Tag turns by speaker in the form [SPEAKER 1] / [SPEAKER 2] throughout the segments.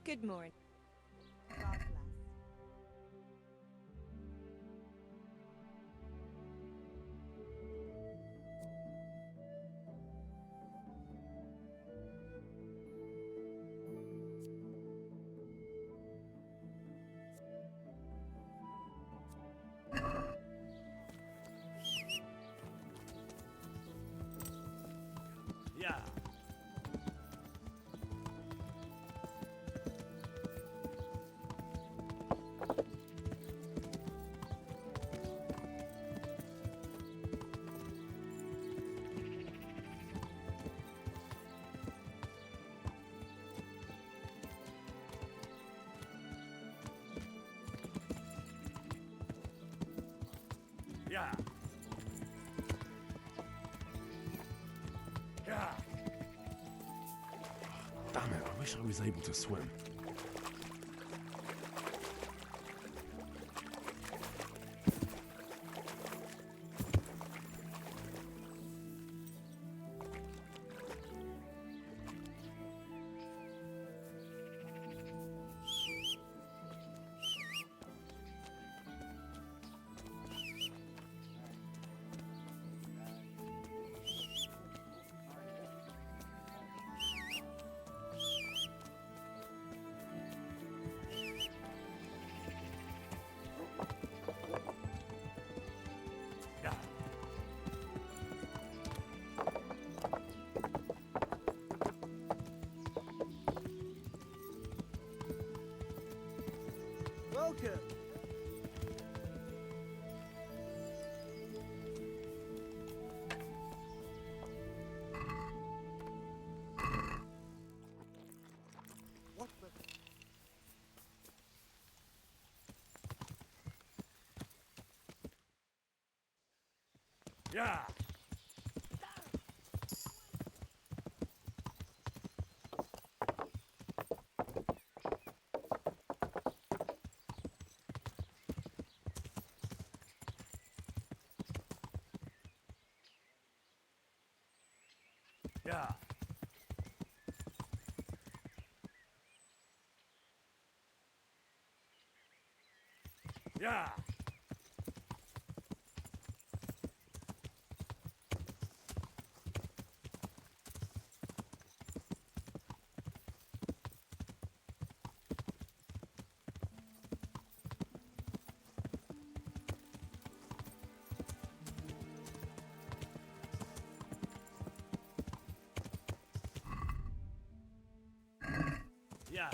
[SPEAKER 1] Good morning. God bless.
[SPEAKER 2] Yeah. Yeah. Yeah.
[SPEAKER 3] Damn it, I wish I was able to swim.
[SPEAKER 2] Yeah.
[SPEAKER 4] Welcome. What the?
[SPEAKER 2] Yeah. Yeah. Yeah. Yeah.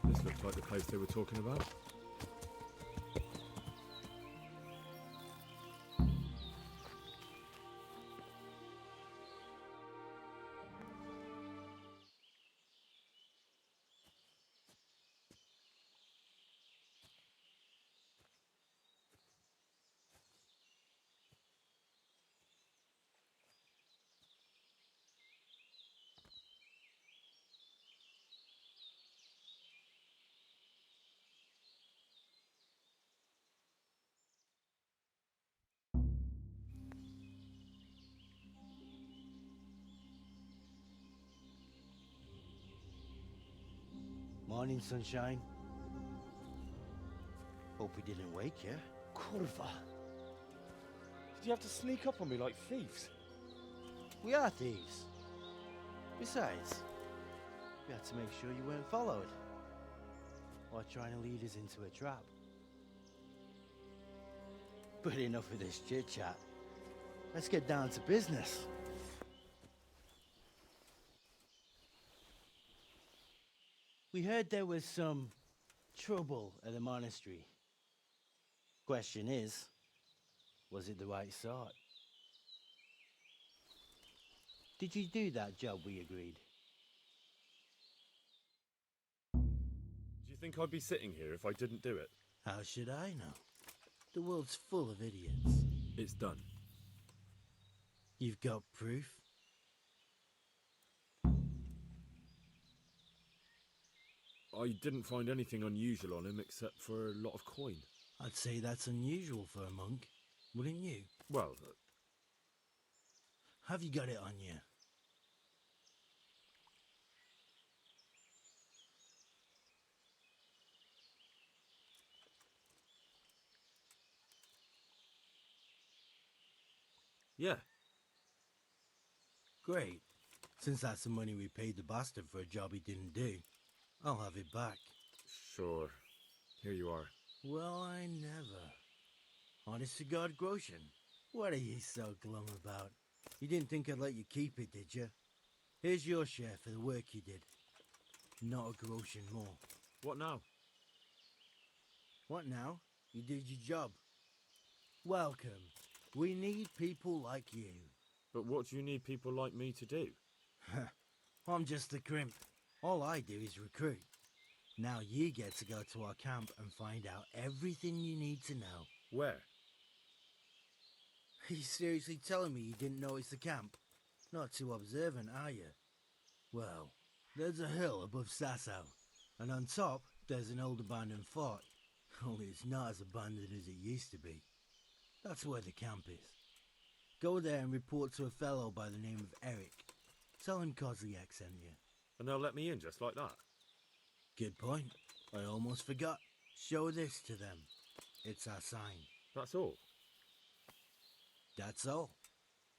[SPEAKER 3] This looks like the place they were talking about.
[SPEAKER 4] Morning, sunshine. Hope we didn't wake you.
[SPEAKER 5] Kurva! Did you have to sneak up on me like thieves?
[SPEAKER 4] We are thieves. Besides, we had to make sure you weren't followed. Or trying to lead us into a trap. But enough of this chit-chat. Let's get down to business. We heard there was some trouble at the monastery. Question is, was it the right sort? Did you do that job we agreed?
[SPEAKER 3] think I'd be sitting here if I didn't do it?
[SPEAKER 4] How should I know? The world's full of idiots.
[SPEAKER 3] It's done.
[SPEAKER 4] You've got proof?
[SPEAKER 3] I didn't find anything unusual on him except for a lot of coin.
[SPEAKER 4] I'd say that's unusual for a monk, wouldn't you?
[SPEAKER 3] Well,
[SPEAKER 4] Have you got it on you?
[SPEAKER 3] yeah.
[SPEAKER 4] Great. Since that's the money we paid the bastard for a job he didn't do, I'll have it back.
[SPEAKER 3] Sure. Here you are.
[SPEAKER 4] Well, I never. Honest to God, Groshen, what are you so glum about? You didn't think I'd let you keep it, did you? Here's your share for the work you did. Not a Groshen more.
[SPEAKER 3] What now?
[SPEAKER 4] What now? You did your job. Welcome. We need people like you.
[SPEAKER 3] But what do you need people like me to do?
[SPEAKER 4] I'm just a crimp. All I do is recruit. Now you get to go to our camp and find out everything you need to know.
[SPEAKER 3] Where?
[SPEAKER 4] Are you seriously telling me you didn't notice the camp? Not too observant, are you? Well, there's a hill above Sasso, and on top there's an old abandoned fort. Only it's not as abandoned as it used to be. That's where the camp is. Go there and report to a fellow by the name of Eric. Tell him Kozliak sent you.
[SPEAKER 3] And they'll let me in just like that?
[SPEAKER 4] Good point. I almost forgot. Show this to them. It's our sign.
[SPEAKER 3] That's all?
[SPEAKER 4] That's all.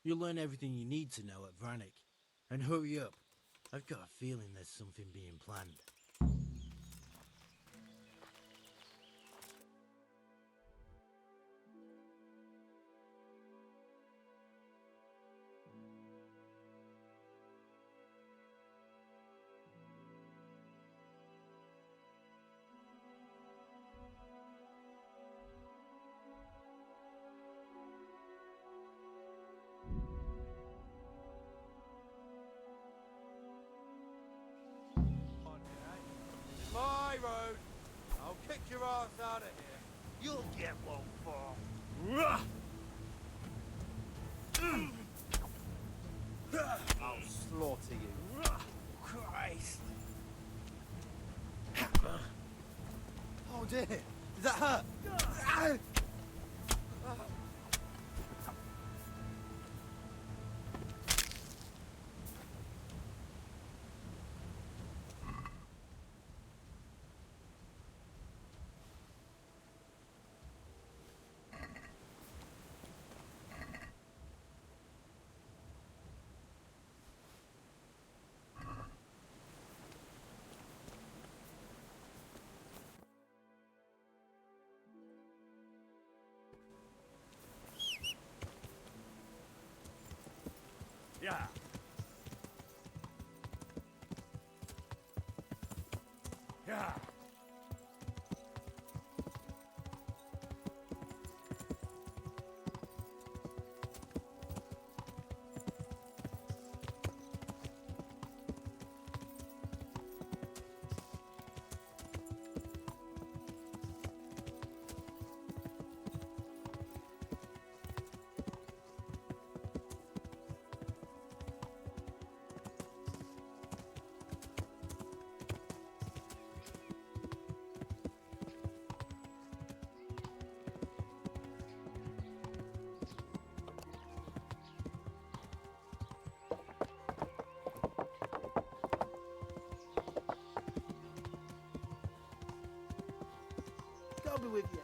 [SPEAKER 4] You'll learn everything you need to know at Vranik. And hurry up. I've got a feeling there's something being planned.
[SPEAKER 1] On here, eh? It's my road. I'll kick your ass out of here. You'll get one for. I'll slaughter you. Christ. Oh dear. Does that hurt?
[SPEAKER 2] Yeah. Yeah.
[SPEAKER 1] I'll be with you.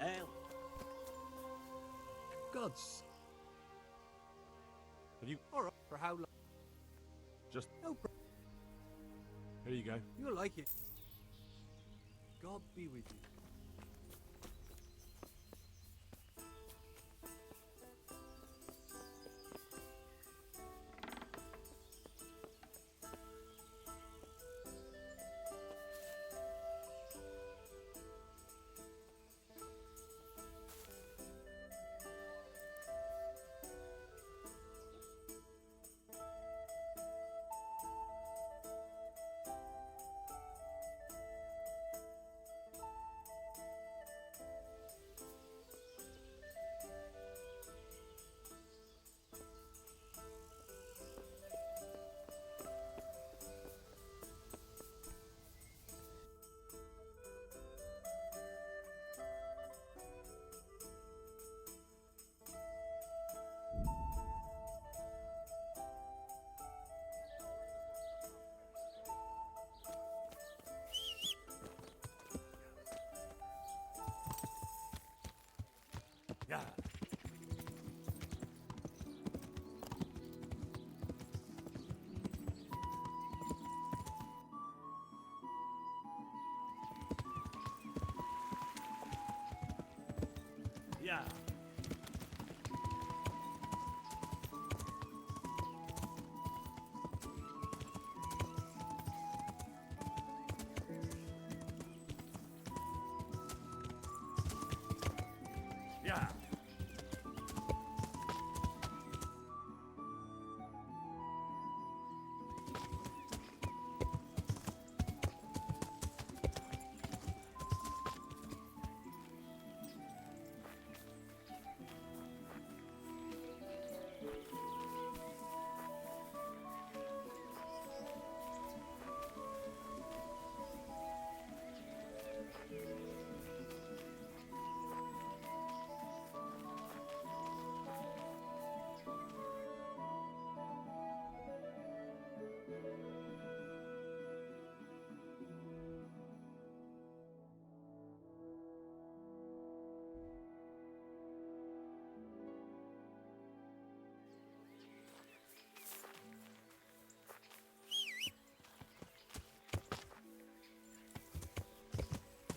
[SPEAKER 4] Ale.
[SPEAKER 3] Gods. Have you...
[SPEAKER 1] All right. For how long?
[SPEAKER 3] Just...
[SPEAKER 1] No,
[SPEAKER 3] Here you go.
[SPEAKER 1] you'll like it. God be with you.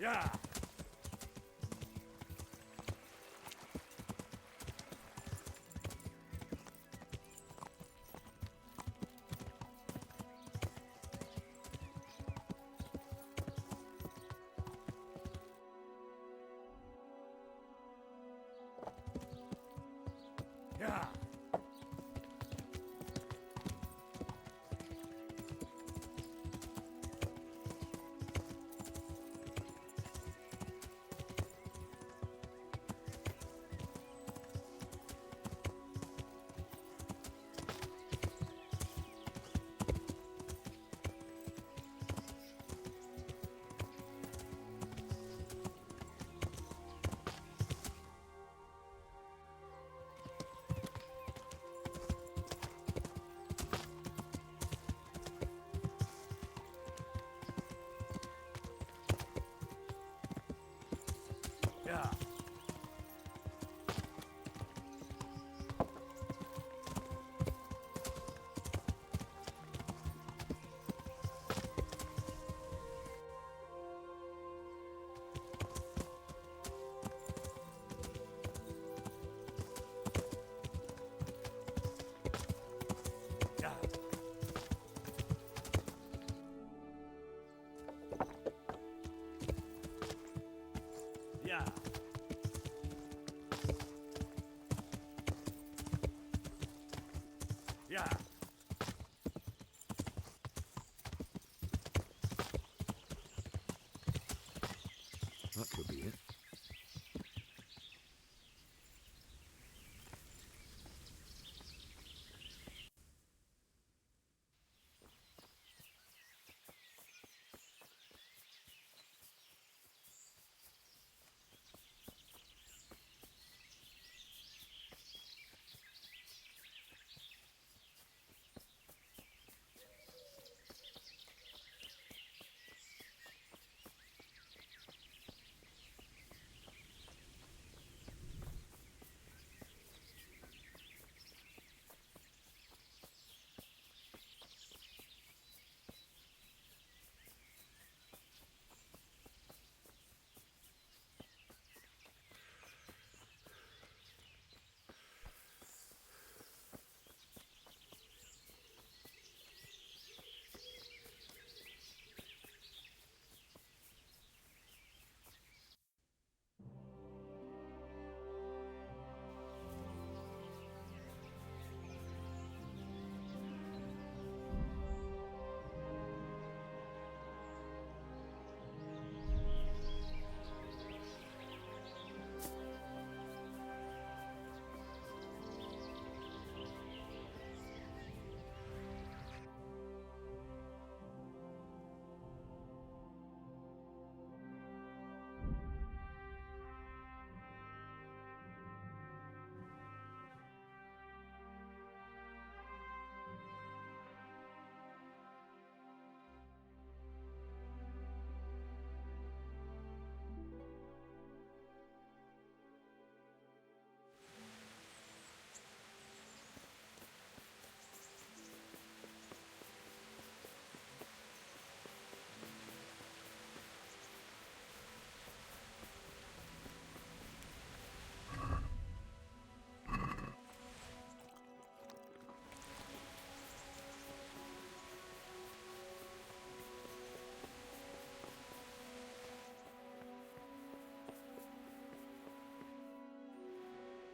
[SPEAKER 2] Yeah. Yeah. Yeah. Yeah. Yeah. Yeah.
[SPEAKER 3] That could be it.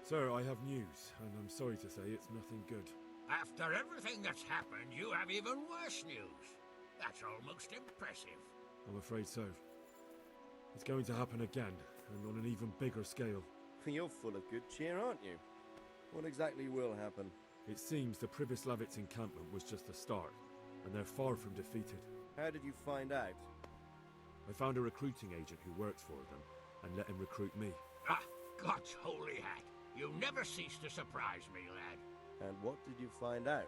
[SPEAKER 3] Sir, I have news, and I'm sorry to say it's nothing good.
[SPEAKER 6] After everything that's happened, you have even worse news. That's almost impressive.
[SPEAKER 3] I'm afraid so. It's going to happen again, and on an even bigger scale.
[SPEAKER 7] You're full of good cheer, aren't you? What exactly will happen?
[SPEAKER 3] It seems the Privislavitz encampment was just a start, and they're far from defeated.
[SPEAKER 7] How did you find out?
[SPEAKER 3] I found a recruiting agent who works for them, and let him recruit me.
[SPEAKER 6] Ah, God's holy hat. You never cease to surprise me, lad.
[SPEAKER 7] And what did you find out?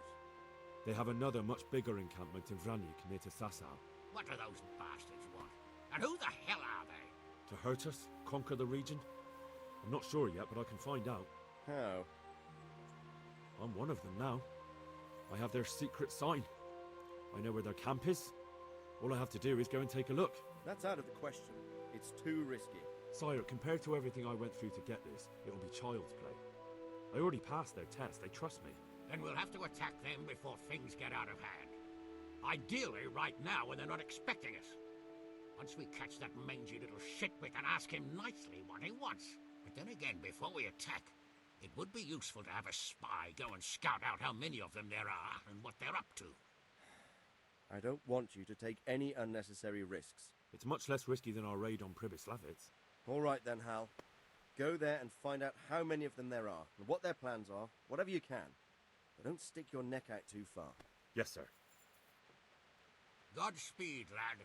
[SPEAKER 3] They have another much bigger encampment in Vranyuk near to Sasau.
[SPEAKER 6] What do those bastards want? And who the hell are they?
[SPEAKER 3] To hurt us? Conquer the region? I'm not sure yet, but I can find out.
[SPEAKER 7] How?
[SPEAKER 3] I'm one of them now. I have their secret sign. I know where their camp is. All I have to do is go and take a look.
[SPEAKER 7] That's out of the question. It's too risky.
[SPEAKER 3] Sire, compared to everything I went through to get this, it'll be child's play. I already passed their test, they trust me.
[SPEAKER 6] Then we'll have to attack them before things get out of hand. Ideally, right now when they're not expecting us. Once we catch that mangy little shit, we can ask him nicely what he wants. But then again, before we attack, it would be useful to have a spy go and scout out how many of them there are and what they're up to.
[SPEAKER 7] I don't want you to take any unnecessary risks.
[SPEAKER 3] It's much less risky than our raid on Pribyslavitz.
[SPEAKER 7] All right then, Hal. Go there and find out how many of them there are, and what their plans are, whatever you can. But don't stick your neck out too far.
[SPEAKER 3] Yes, sir.
[SPEAKER 6] Godspeed, lad.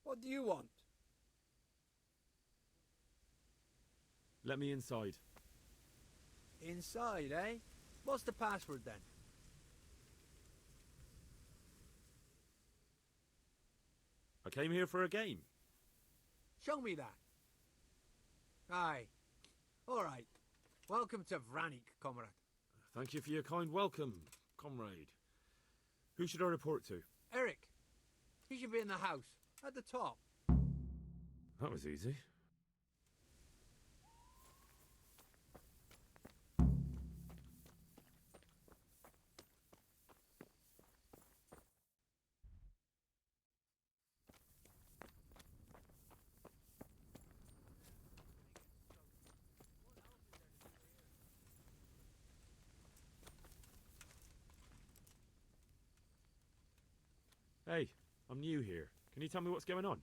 [SPEAKER 1] What do you want?
[SPEAKER 3] Let me inside.
[SPEAKER 1] Inside, eh? What's the password then?
[SPEAKER 3] I came here for a game.
[SPEAKER 1] Show me that. Aye. All right. Welcome to Vranik, comrade.
[SPEAKER 3] Thank you for your kind welcome, comrade. Who should I report to?
[SPEAKER 1] Eric, you should be in the house, at the top.
[SPEAKER 3] That was easy. Hey, I'm new here. Can you tell me what's going on?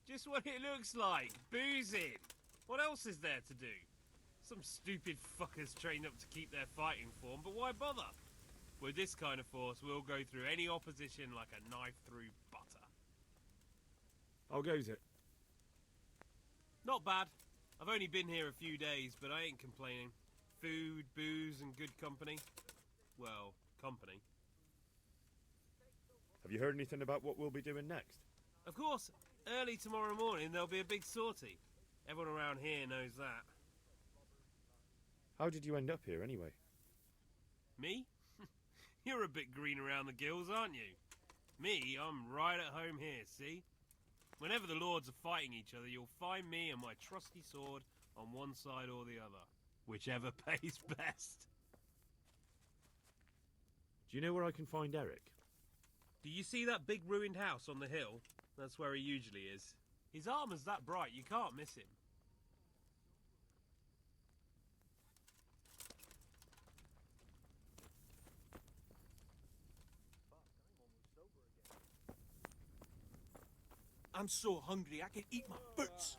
[SPEAKER 2] Just what it looks like. Boozing. What else is there to do? Some stupid fuckers trained up to keep their fighting form, but why bother? With this kind of force, we'll go through any opposition like a knife through butter.
[SPEAKER 3] How goes it?
[SPEAKER 2] Not bad. I've only been here a few days, but I ain't complaining. Food, booze, and good company. Well, company.
[SPEAKER 3] Have you heard anything about what we'll be doing next?
[SPEAKER 2] Of course, early tomorrow morning there'll be a big sortie. Everyone around here knows that.
[SPEAKER 3] How did you end up here anyway?
[SPEAKER 2] Me? You're a bit green around the gills, aren't you? Me, I'm right at home here, see? Whenever the lords are fighting each other, you'll find me and my trusty sword on one side or the other. Whichever pays best.
[SPEAKER 3] Do you know where I can find Eric?
[SPEAKER 2] Do you see that big ruined house on the hill? That's where he usually is. His armor's that bright, you can't miss him. I'm so hungry I can eat my boots.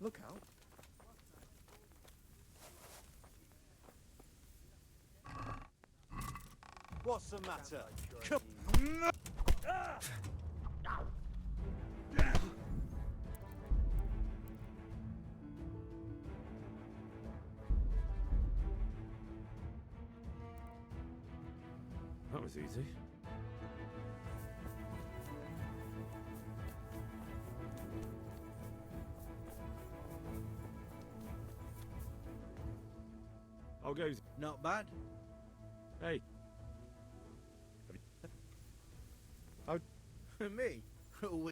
[SPEAKER 7] Look out.
[SPEAKER 1] What's the matter? Come.
[SPEAKER 3] That was easy. How goes?
[SPEAKER 4] Not bad.
[SPEAKER 3] Hey. How?
[SPEAKER 4] Me? Oh,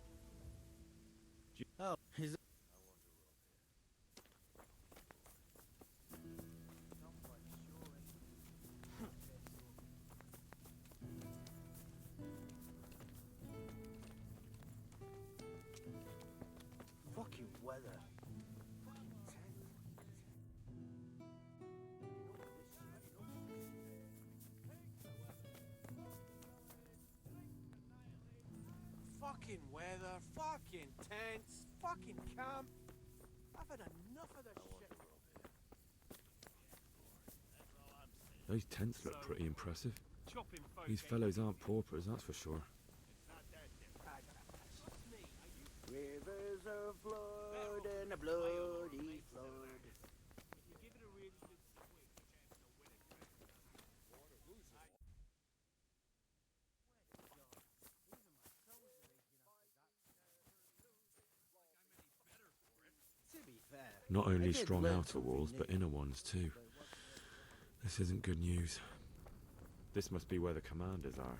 [SPEAKER 4] is weather.
[SPEAKER 1] Fucking weather, fucking tents, fucking camp. I've had enough of this shit.
[SPEAKER 3] Those tents look pretty impressive.
[SPEAKER 2] Chopping folk
[SPEAKER 3] These
[SPEAKER 2] ain't
[SPEAKER 3] fellows
[SPEAKER 2] really
[SPEAKER 3] aren't paupers, that's for sure.
[SPEAKER 2] Trust me, are you
[SPEAKER 4] Rivers of blood and a bloody flood.
[SPEAKER 2] if you give it a really good swing, the chances of winning.
[SPEAKER 4] To be fair,
[SPEAKER 3] Not
[SPEAKER 4] I
[SPEAKER 3] only
[SPEAKER 4] did
[SPEAKER 3] strong
[SPEAKER 4] learn
[SPEAKER 3] outer
[SPEAKER 4] something
[SPEAKER 3] walls, but
[SPEAKER 4] new.
[SPEAKER 3] inner ones too. This isn't good news. This must be where the commanders are.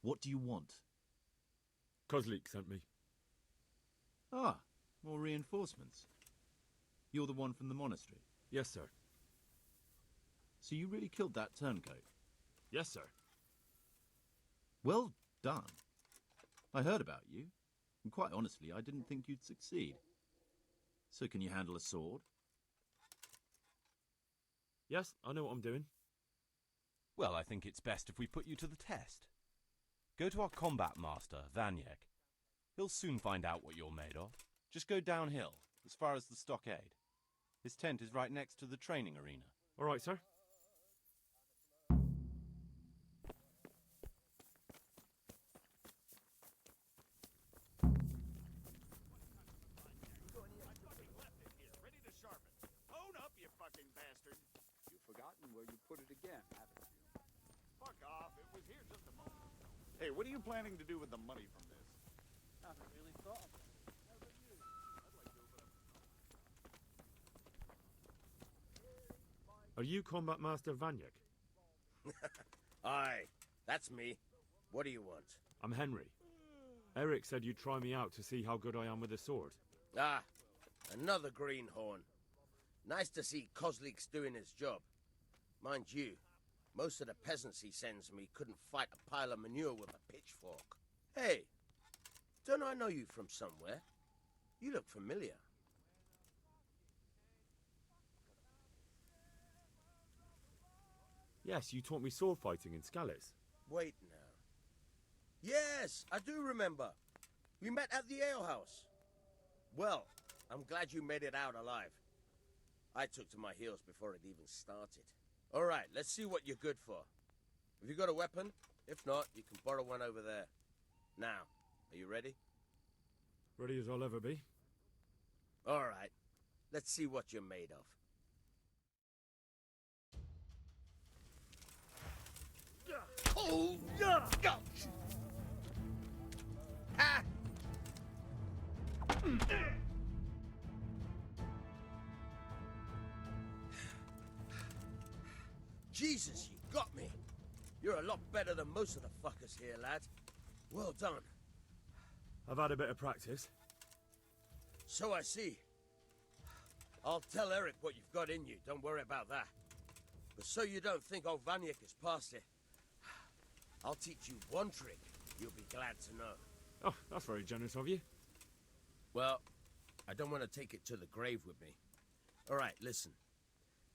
[SPEAKER 8] What do you want?
[SPEAKER 3] Kozlik sent me.
[SPEAKER 8] Ah, more reinforcements. You're the one from the monastery.
[SPEAKER 3] Yes, sir.
[SPEAKER 8] So you really killed that turncoat?
[SPEAKER 3] Yes, sir.
[SPEAKER 8] Well done. I heard about you, and quite honestly, I didn't think you'd succeed. So can you handle a sword?
[SPEAKER 3] Yes, I know what I'm doing.
[SPEAKER 9] Well, I think it's best if we put you to the test. Go to our combat master, Vanyek. He'll soon find out what you're made of. Just go downhill, as far as the stockade. His tent is right next to the training arena.
[SPEAKER 3] All right, sir.
[SPEAKER 10] Ready to sharpen. Own up, you fucking bastard. You've forgotten where you put it again, haven't you? Fuck off. It was here just a moment ago. Hey, what are you planning to do with the money from this?
[SPEAKER 1] I haven't really thought of it.
[SPEAKER 10] How about you? I'd like to open up
[SPEAKER 3] Are you Combat Master Vanyek?
[SPEAKER 7] Aye, that's me. What do you want?
[SPEAKER 3] I'm Henry. Eric said you'd try me out to see how good I am with a sword.
[SPEAKER 7] Ah, another greenhorn. Nice to see Kozlik's doing his job. Mind you, most of the peasants he sends me couldn't fight a pile of manure with a pitchfork. Hey, don't I know you from somewhere? You look familiar.
[SPEAKER 3] Yes, you taught me sword fighting in Scallis.
[SPEAKER 7] Wait now. Yes, I do remember. We met at the alehouse. Well, I'm glad you made it out alive. I took to my heels before it even started. All right, let's see what you're good for. Have you got a weapon? If not, you can borrow one over there. Now, are you ready?
[SPEAKER 3] Ready as I'll ever be.
[SPEAKER 7] All right, let's see what you're made of. Oh, ouch! Ha! Jesus, you got me. You're a lot better than most of the fuckers here, lad. Well done.
[SPEAKER 3] I've had a bit of practice.
[SPEAKER 7] So I see. I'll tell Eric what you've got in you. Don't worry about that. But so you don't think old Vanyek is past it, I'll teach you one trick you'll be glad to know.
[SPEAKER 3] Oh, that's very generous of you.
[SPEAKER 7] Well, I don't want to take it to the grave with me. All right, listen.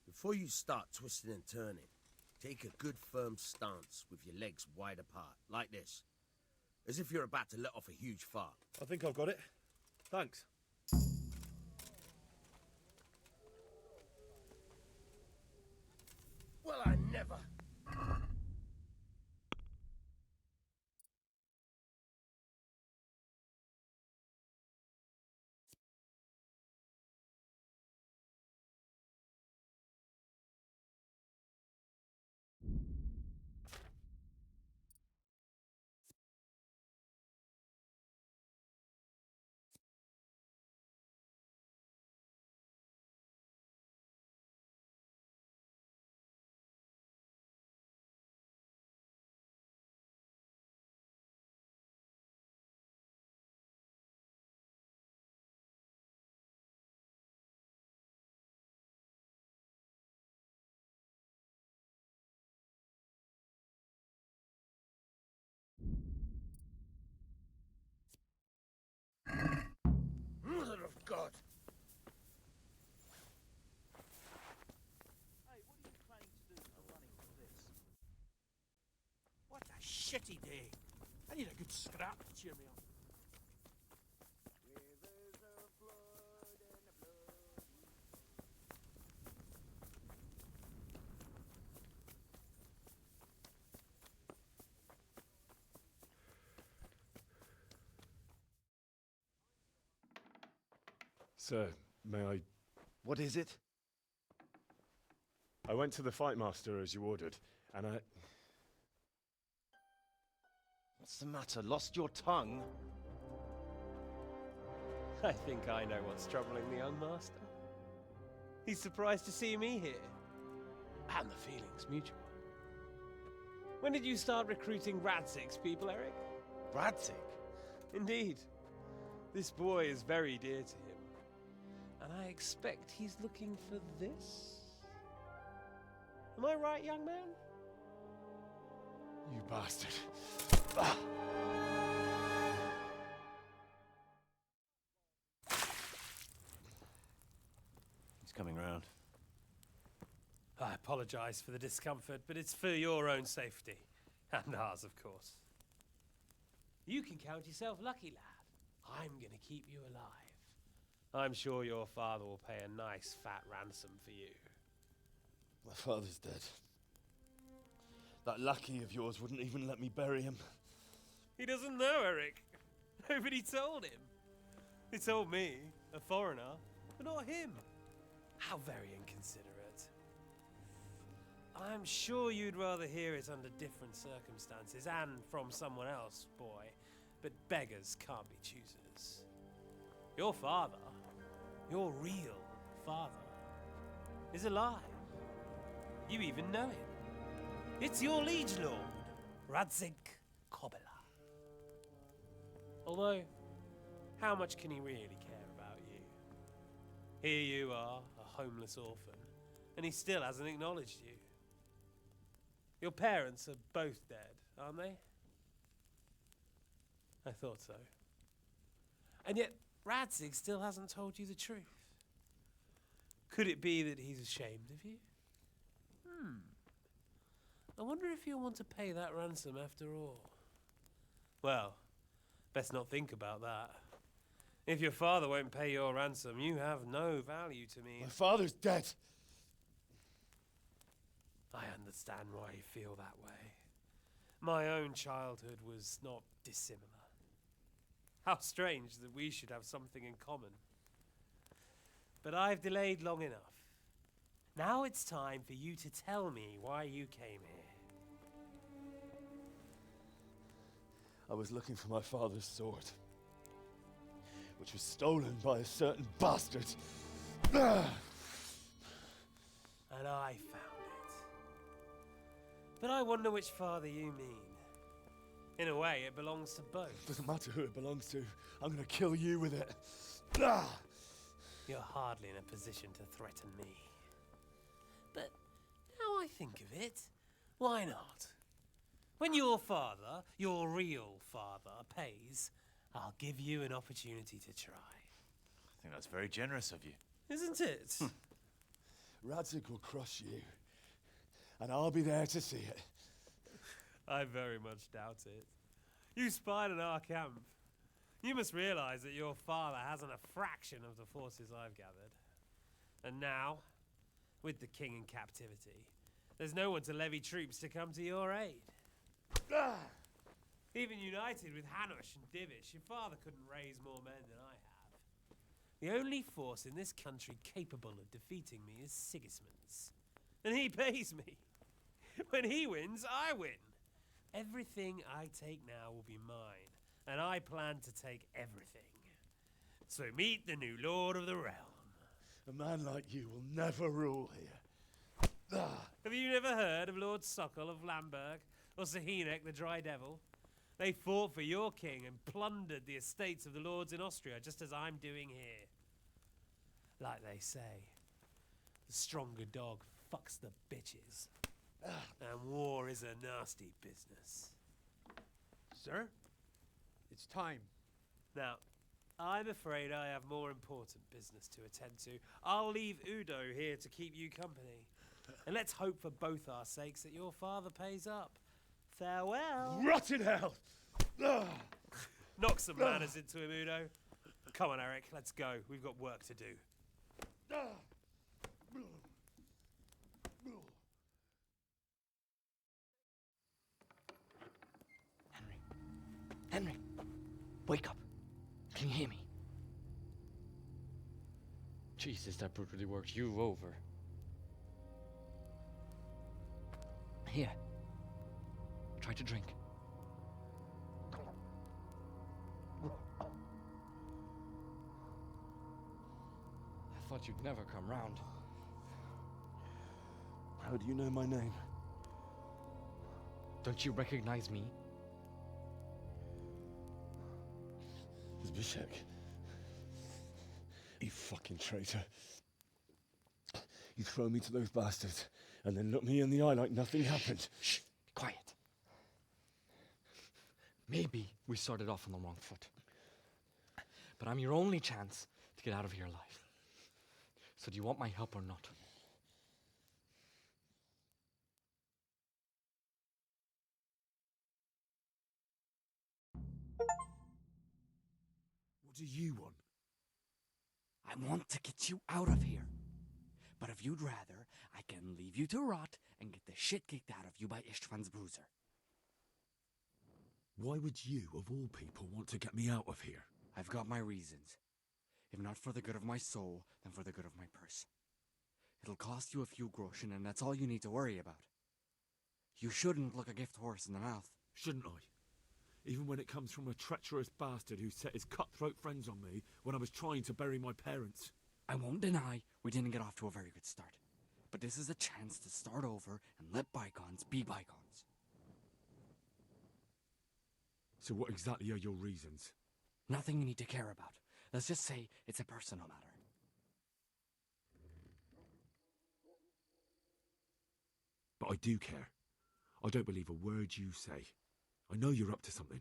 [SPEAKER 7] Before you start twisting and turning, take a good firm stance with your legs wide apart, like this. As if you're about to let off a huge fart.
[SPEAKER 3] I think I've got it. Thanks.
[SPEAKER 7] Well, I never...
[SPEAKER 11] busy day. I need a good scrap to cheer me up.
[SPEAKER 3] Sir, may I...
[SPEAKER 12] What is it?
[SPEAKER 3] I went to the Fight Master as you ordered, and I...
[SPEAKER 12] What's the matter? Lost your tongue?
[SPEAKER 2] I think I know what's troubling the young master. He's surprised to see me here. And the feeling's mutual. When did you start recruiting Radzig's people, Eric?
[SPEAKER 12] Radzig?
[SPEAKER 2] Indeed. This boy is very dear to him. And I expect he's looking for this? Am I right, young man?
[SPEAKER 3] You bastard.
[SPEAKER 12] He's coming round.
[SPEAKER 2] I apologize for the discomfort, but it's for your own safety. And ours, of course. You can count yourself lucky, lad. I'm gonna keep you alive. I'm sure your father will pay a nice fat ransom for you.
[SPEAKER 12] My father's dead. That lackey of yours wouldn't even let me bury him.
[SPEAKER 2] He doesn't know, Eric. Nobody told him. He told me, a foreigner, but not him. How very inconsiderate. I'm sure you'd rather hear it under different circumstances and from someone else, boy. But beggars can't be choosers. Your father, your real father, is alive. You even know him. It's your liege lord, Radzig Kobyla. Although, how much can he really care about you? Here you are, a homeless orphan, and he still hasn't acknowledged you. Your parents are both dead, aren't they? I thought so. And yet, Radzig still hasn't told you the truth. Could it be that he's ashamed of you? I wonder if you'll want to pay that ransom after all. Well, best not think about that. If your father won't pay your ransom, you have no value to me.
[SPEAKER 12] My father's dead.
[SPEAKER 2] I understand why you feel that way. My own childhood was not dissimilar. How strange that we should have something in common. But I've delayed long enough. Now it's time for you to tell me why you came here.
[SPEAKER 12] I was looking for my father's sword, which was stolen by a certain bastard.
[SPEAKER 2] And I found it. But I wonder which father you mean. In a way, it belongs to both.
[SPEAKER 12] Doesn't matter who it belongs to. I'm gonna kill you with it.
[SPEAKER 2] You're hardly in a position to threaten me. But now I think of it, why not? When your father, your real father, pays, I'll give you an opportunity to try.
[SPEAKER 12] I think that's very generous of you.
[SPEAKER 2] Isn't it?
[SPEAKER 12] Radzig will crush you, and I'll be there to see it.
[SPEAKER 2] I very much doubt it. You spied on our camp. You must realize that your father hasn't a fraction of the forces I've gathered. And now, with the king in captivity, there's no one to levy troops to come to your aid. Even united with Hanush and Divish, your father couldn't raise more men than I have. The only force in this country capable of defeating me is Sigismund's. And he pays me. When he wins, I win. Everything I take now will be mine, and I plan to take everything. So meet the new lord of the realm.
[SPEAKER 12] A man like you will never rule here.
[SPEAKER 2] Have you never heard of Lord Sokol of Lamberg, or Sahinek the Dry Devil? They fought for your king and plundered the estates of the lords in Austria, just as I'm doing here. Like they say, the stronger dog fucks the bitches. And war is a nasty business.
[SPEAKER 11] Sir, it's time.
[SPEAKER 2] Now, I'm afraid I have more important business to attend to. I'll leave Udo here to keep you company. And let's hope for both our sakes that your father pays up.
[SPEAKER 13] Farewell.
[SPEAKER 12] Rot in hell!
[SPEAKER 2] Knock some manners into him, Udo. Come on, Eric, let's go. We've got work to do.
[SPEAKER 14] Henry, wake up. Can you hear me?
[SPEAKER 5] Jesus, that brutally worked you over.
[SPEAKER 14] Here. Try to drink.
[SPEAKER 5] I thought you'd never come round.
[SPEAKER 12] How do you know my name?
[SPEAKER 14] Don't you recognize me?
[SPEAKER 12] Zbyszek. You fucking traitor. You throw me to those bastards and then look me in the eye like nothing happened.
[SPEAKER 14] Shh, be quiet. Maybe we started off on the wrong foot. But I'm your only chance to get out of here alive. So do you want my help or not?
[SPEAKER 3] What do you want?
[SPEAKER 14] I want to get you out of here. But if you'd rather, I can leave you to rot and get the shit kicked out of you by Istvan's bruiser.
[SPEAKER 3] Why would you, of all people, want to get me out of here?
[SPEAKER 14] I've got my reasons. If not for the good of my soul, then for the good of my purse. It'll cost you a few groschen, and that's all you need to worry about. You shouldn't look a gift horse in the mouth.
[SPEAKER 3] Shouldn't I? Even when it comes from a treacherous bastard who set his cutthroat friends on me when I was trying to bury my parents.
[SPEAKER 14] I won't deny we didn't get off to a very good start. But this is a chance to start over and let bygones be bygones.
[SPEAKER 3] So what exactly are your reasons?
[SPEAKER 14] Nothing you need to care about. Let's just say it's a personal matter.
[SPEAKER 3] But I do care. I don't believe a word you say. I know you're up to something.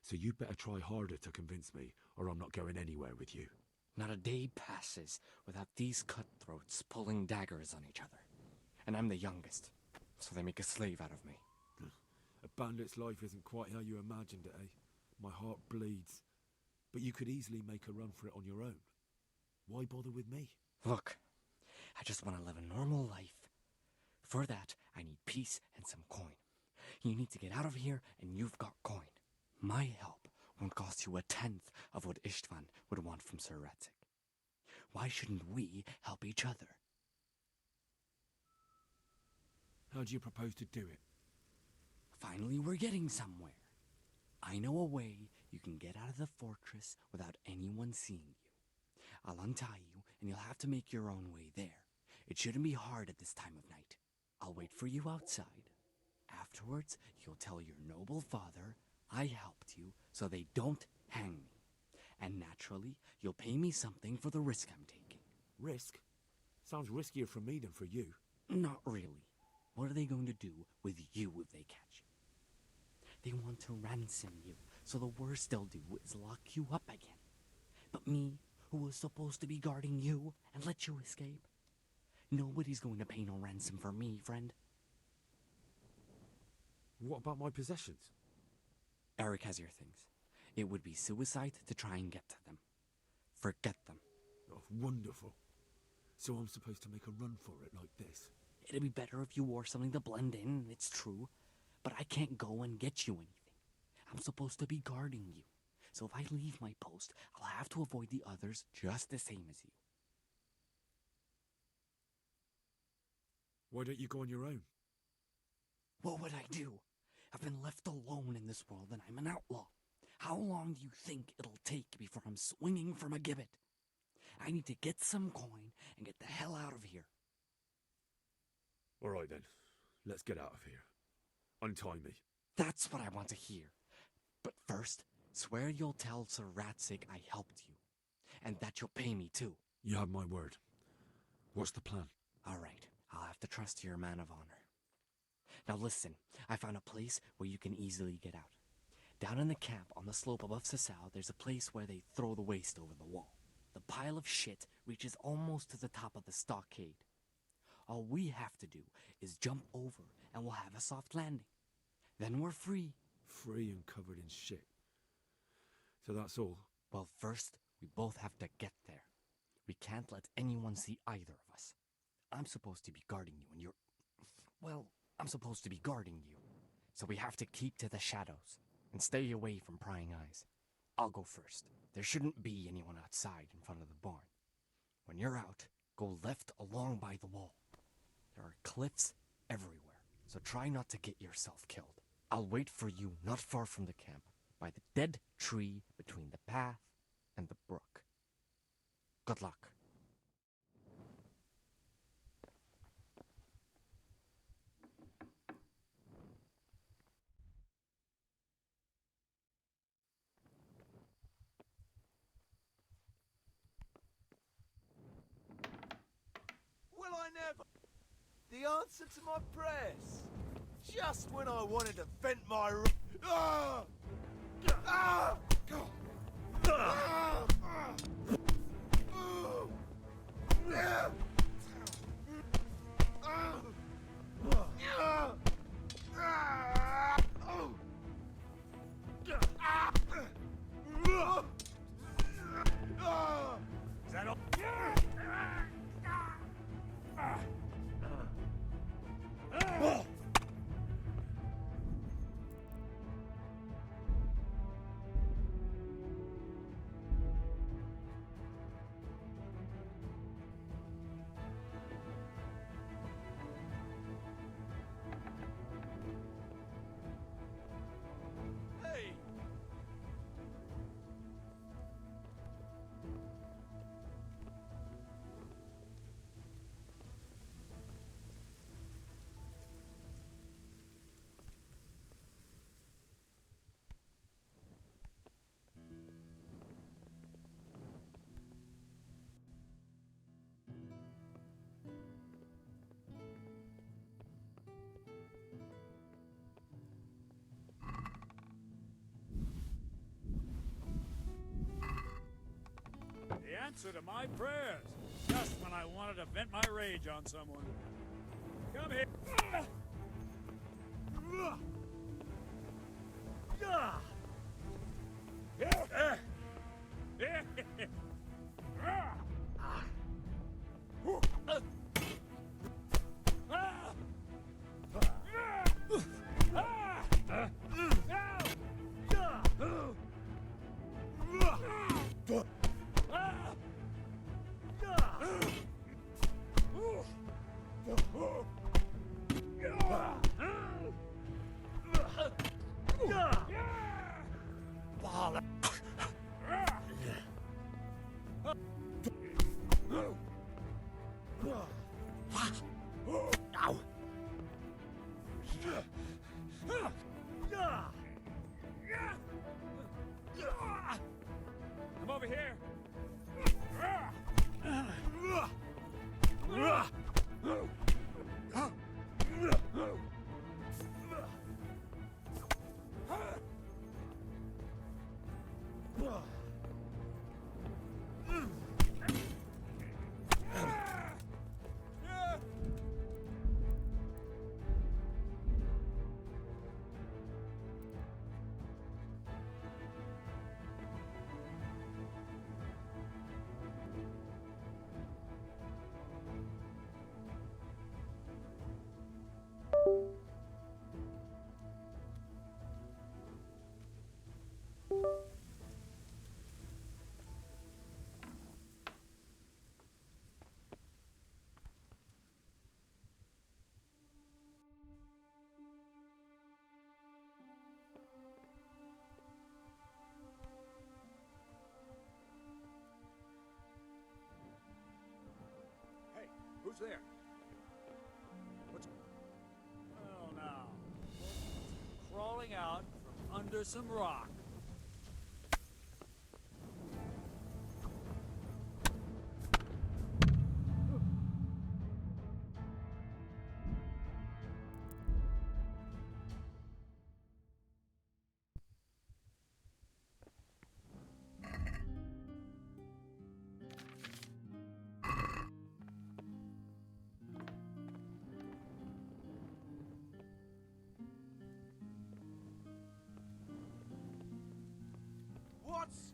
[SPEAKER 3] So you'd better try harder to convince me, or I'm not going anywhere with you.
[SPEAKER 14] Not a day passes without these cutthroats pulling daggers on each other. And I'm the youngest, so they make a slave out of me.
[SPEAKER 3] A bandit's life isn't quite how you imagined it, eh? My heart bleeds. But you could easily make a run for it on your own. Why bother with me?
[SPEAKER 14] Look, I just want to live a normal life. For that, I need peace and some coin. You need to get out of here, and you've got coin. My help won't cost you a tenth of what Istvan would want from Sir Ratzik. Why shouldn't we help each other?
[SPEAKER 3] How do you propose to do it?
[SPEAKER 14] Finally, we're getting somewhere. I know a way you can get out of the fortress without anyone seeing you. I'll untie you, and you'll have to make your own way there. It shouldn't be hard at this time of night. I'll wait for you outside. Afterwards, you'll tell your noble father I helped you so they don't hang me. And naturally, you'll pay me something for the risk I'm taking.
[SPEAKER 3] Risk? Sounds riskier for me than for you.
[SPEAKER 14] Not really. What are they going to do with you if they catch you? They want to ransom you, so the worst they'll do is lock you up again. But me, who was supposed to be guarding you and let you escape? Nobody's going to pay no ransom for me, friend.
[SPEAKER 3] What about my possessions?
[SPEAKER 14] Eric has your things. It would be suicide to try and get to them. Forget them.
[SPEAKER 3] Oh, wonderful. So I'm supposed to make a run for it like this?
[SPEAKER 14] It'd be better if you wore something to blend in, it's true. But I can't go and get you anything. I'm supposed to be guarding you. So if I leave my post, I'll have to avoid the others just the same as you.
[SPEAKER 3] Why don't you go on your own?
[SPEAKER 14] What would I do? I've been left alone in this world and I'm an outlaw. How long do you think it'll take before I'm swinging from a gibbet? I need to get some coin and get the hell out of here.
[SPEAKER 3] All right then, let's get out of here. Untie me.
[SPEAKER 14] That's what I want to hear. But first, swear you'll tell Sir Ratzik I helped you. And that you'll pay me too.
[SPEAKER 3] You have my word. What's the plan?
[SPEAKER 14] All right, I'll have to trust you're a man of honor. Now listen, I found a place where you can easily get out. Down in the camp on the slope above Sasau, there's a place where they throw the waste over the wall. The pile of shit reaches almost to the top of the stockade. All we have to do is jump over and we'll have a soft landing. Then we're free.
[SPEAKER 3] Free and covered in shit. So that's all?
[SPEAKER 14] Well, first, we both have to get there. We can't let anyone see either of us. I'm supposed to be guarding you and you're... Well, I'm supposed to be guarding you. So we have to keep to the shadows and stay away from prying eyes. I'll go first. There shouldn't be anyone outside in front of the barn. When you're out, go left along by the wall. There are cliffs everywhere, so try not to get yourself killed. I'll wait for you not far from the camp, by the dead tree between the path and the brook. Good luck.
[SPEAKER 1] Will I never? The answer to my prayers. Just when I wanted to vent my... Ah! Ah! Ah! Is that all? Hey!
[SPEAKER 10] The answer to my prayers. Just when I wanted to vent my rage on someone. Come here. Come over here. Hey, who's there? What's... Oh, no. Crawling out from under some rock.
[SPEAKER 6] us!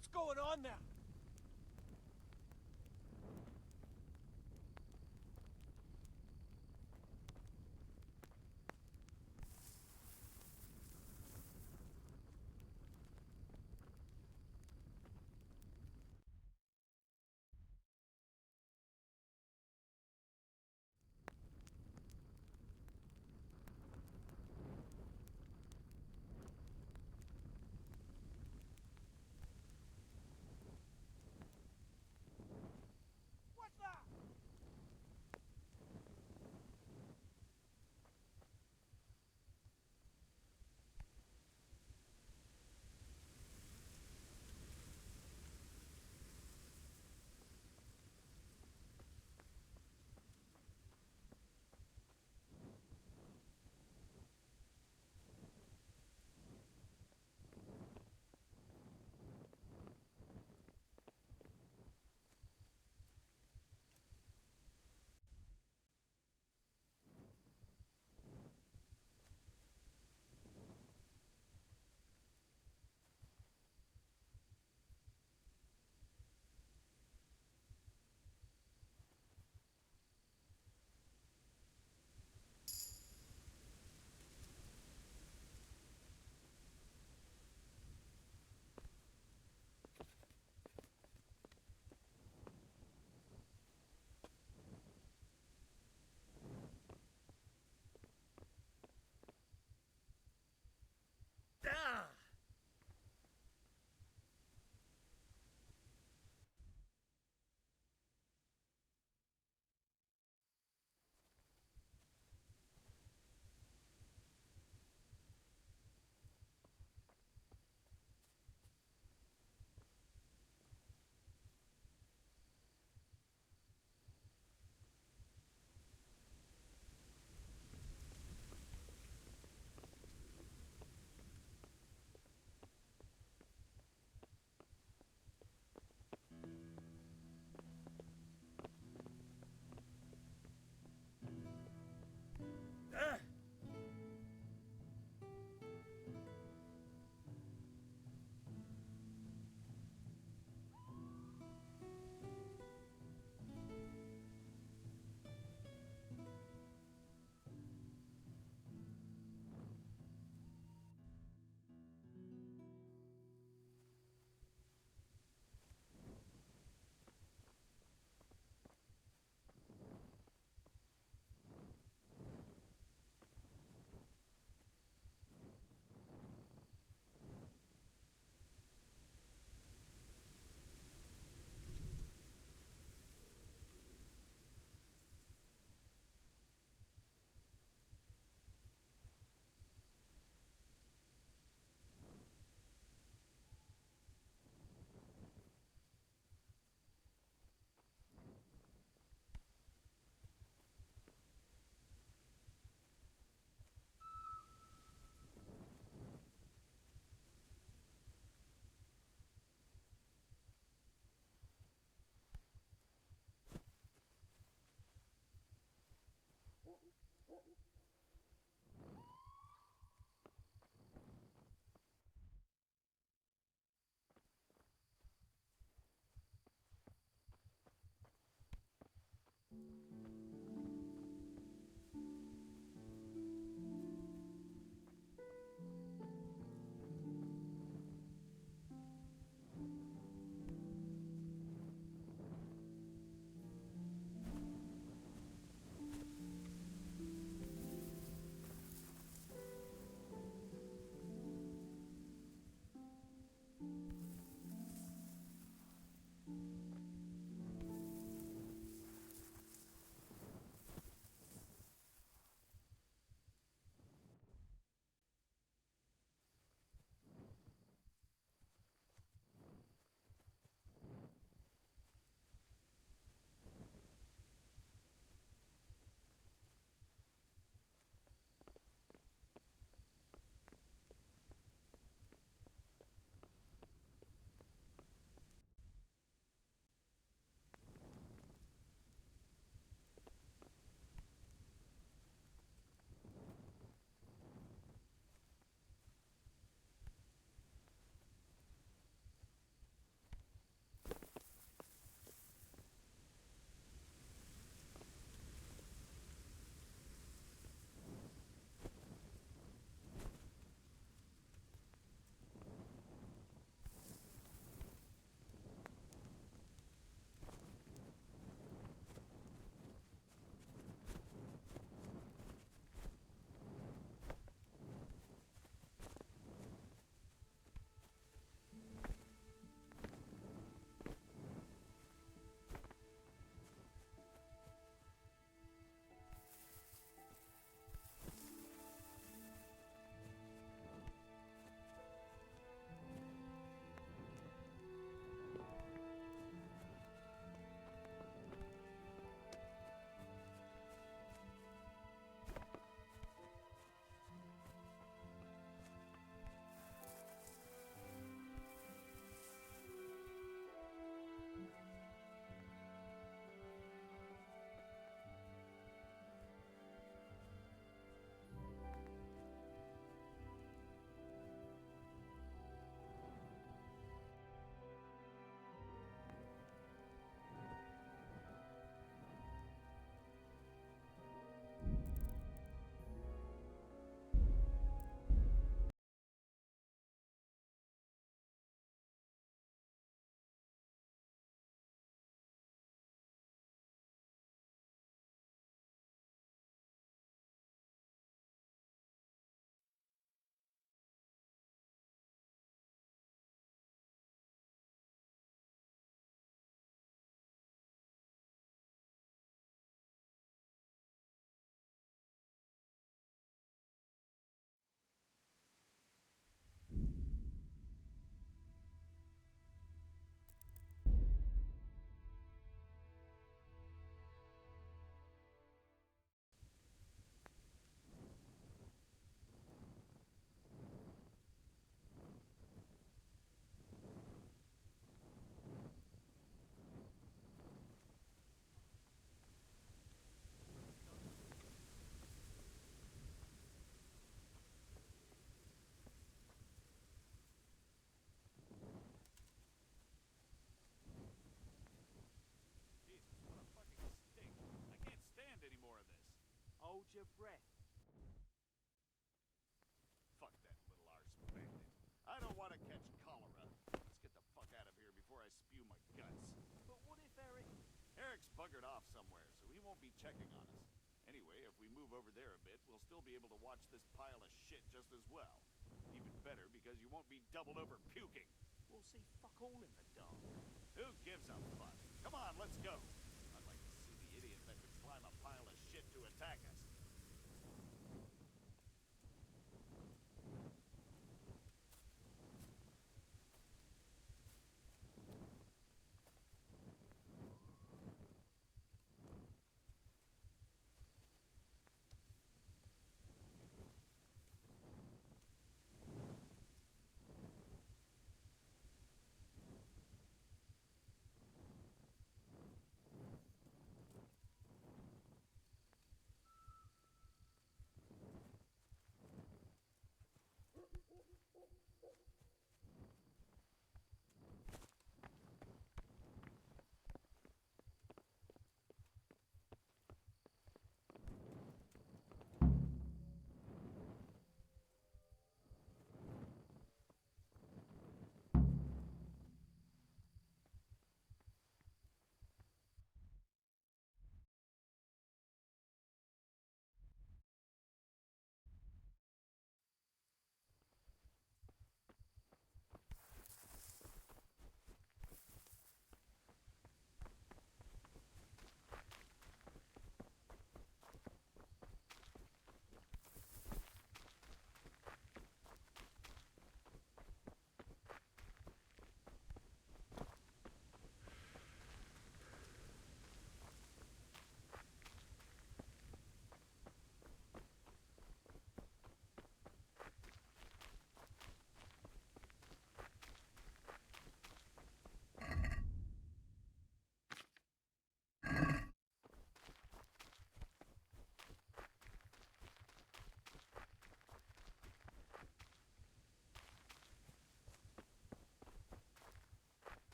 [SPEAKER 11] What's going on now?
[SPEAKER 10] checking on us. Anyway, if we move over there a bit, we'll still be able to watch this pile of shit just as well. Even better, because you won't be doubled over puking. We'll see fuck all in the dark. Who gives a fuck? Come on, let's go. I'd like to see the idiot that could climb a pile of shit to attack us.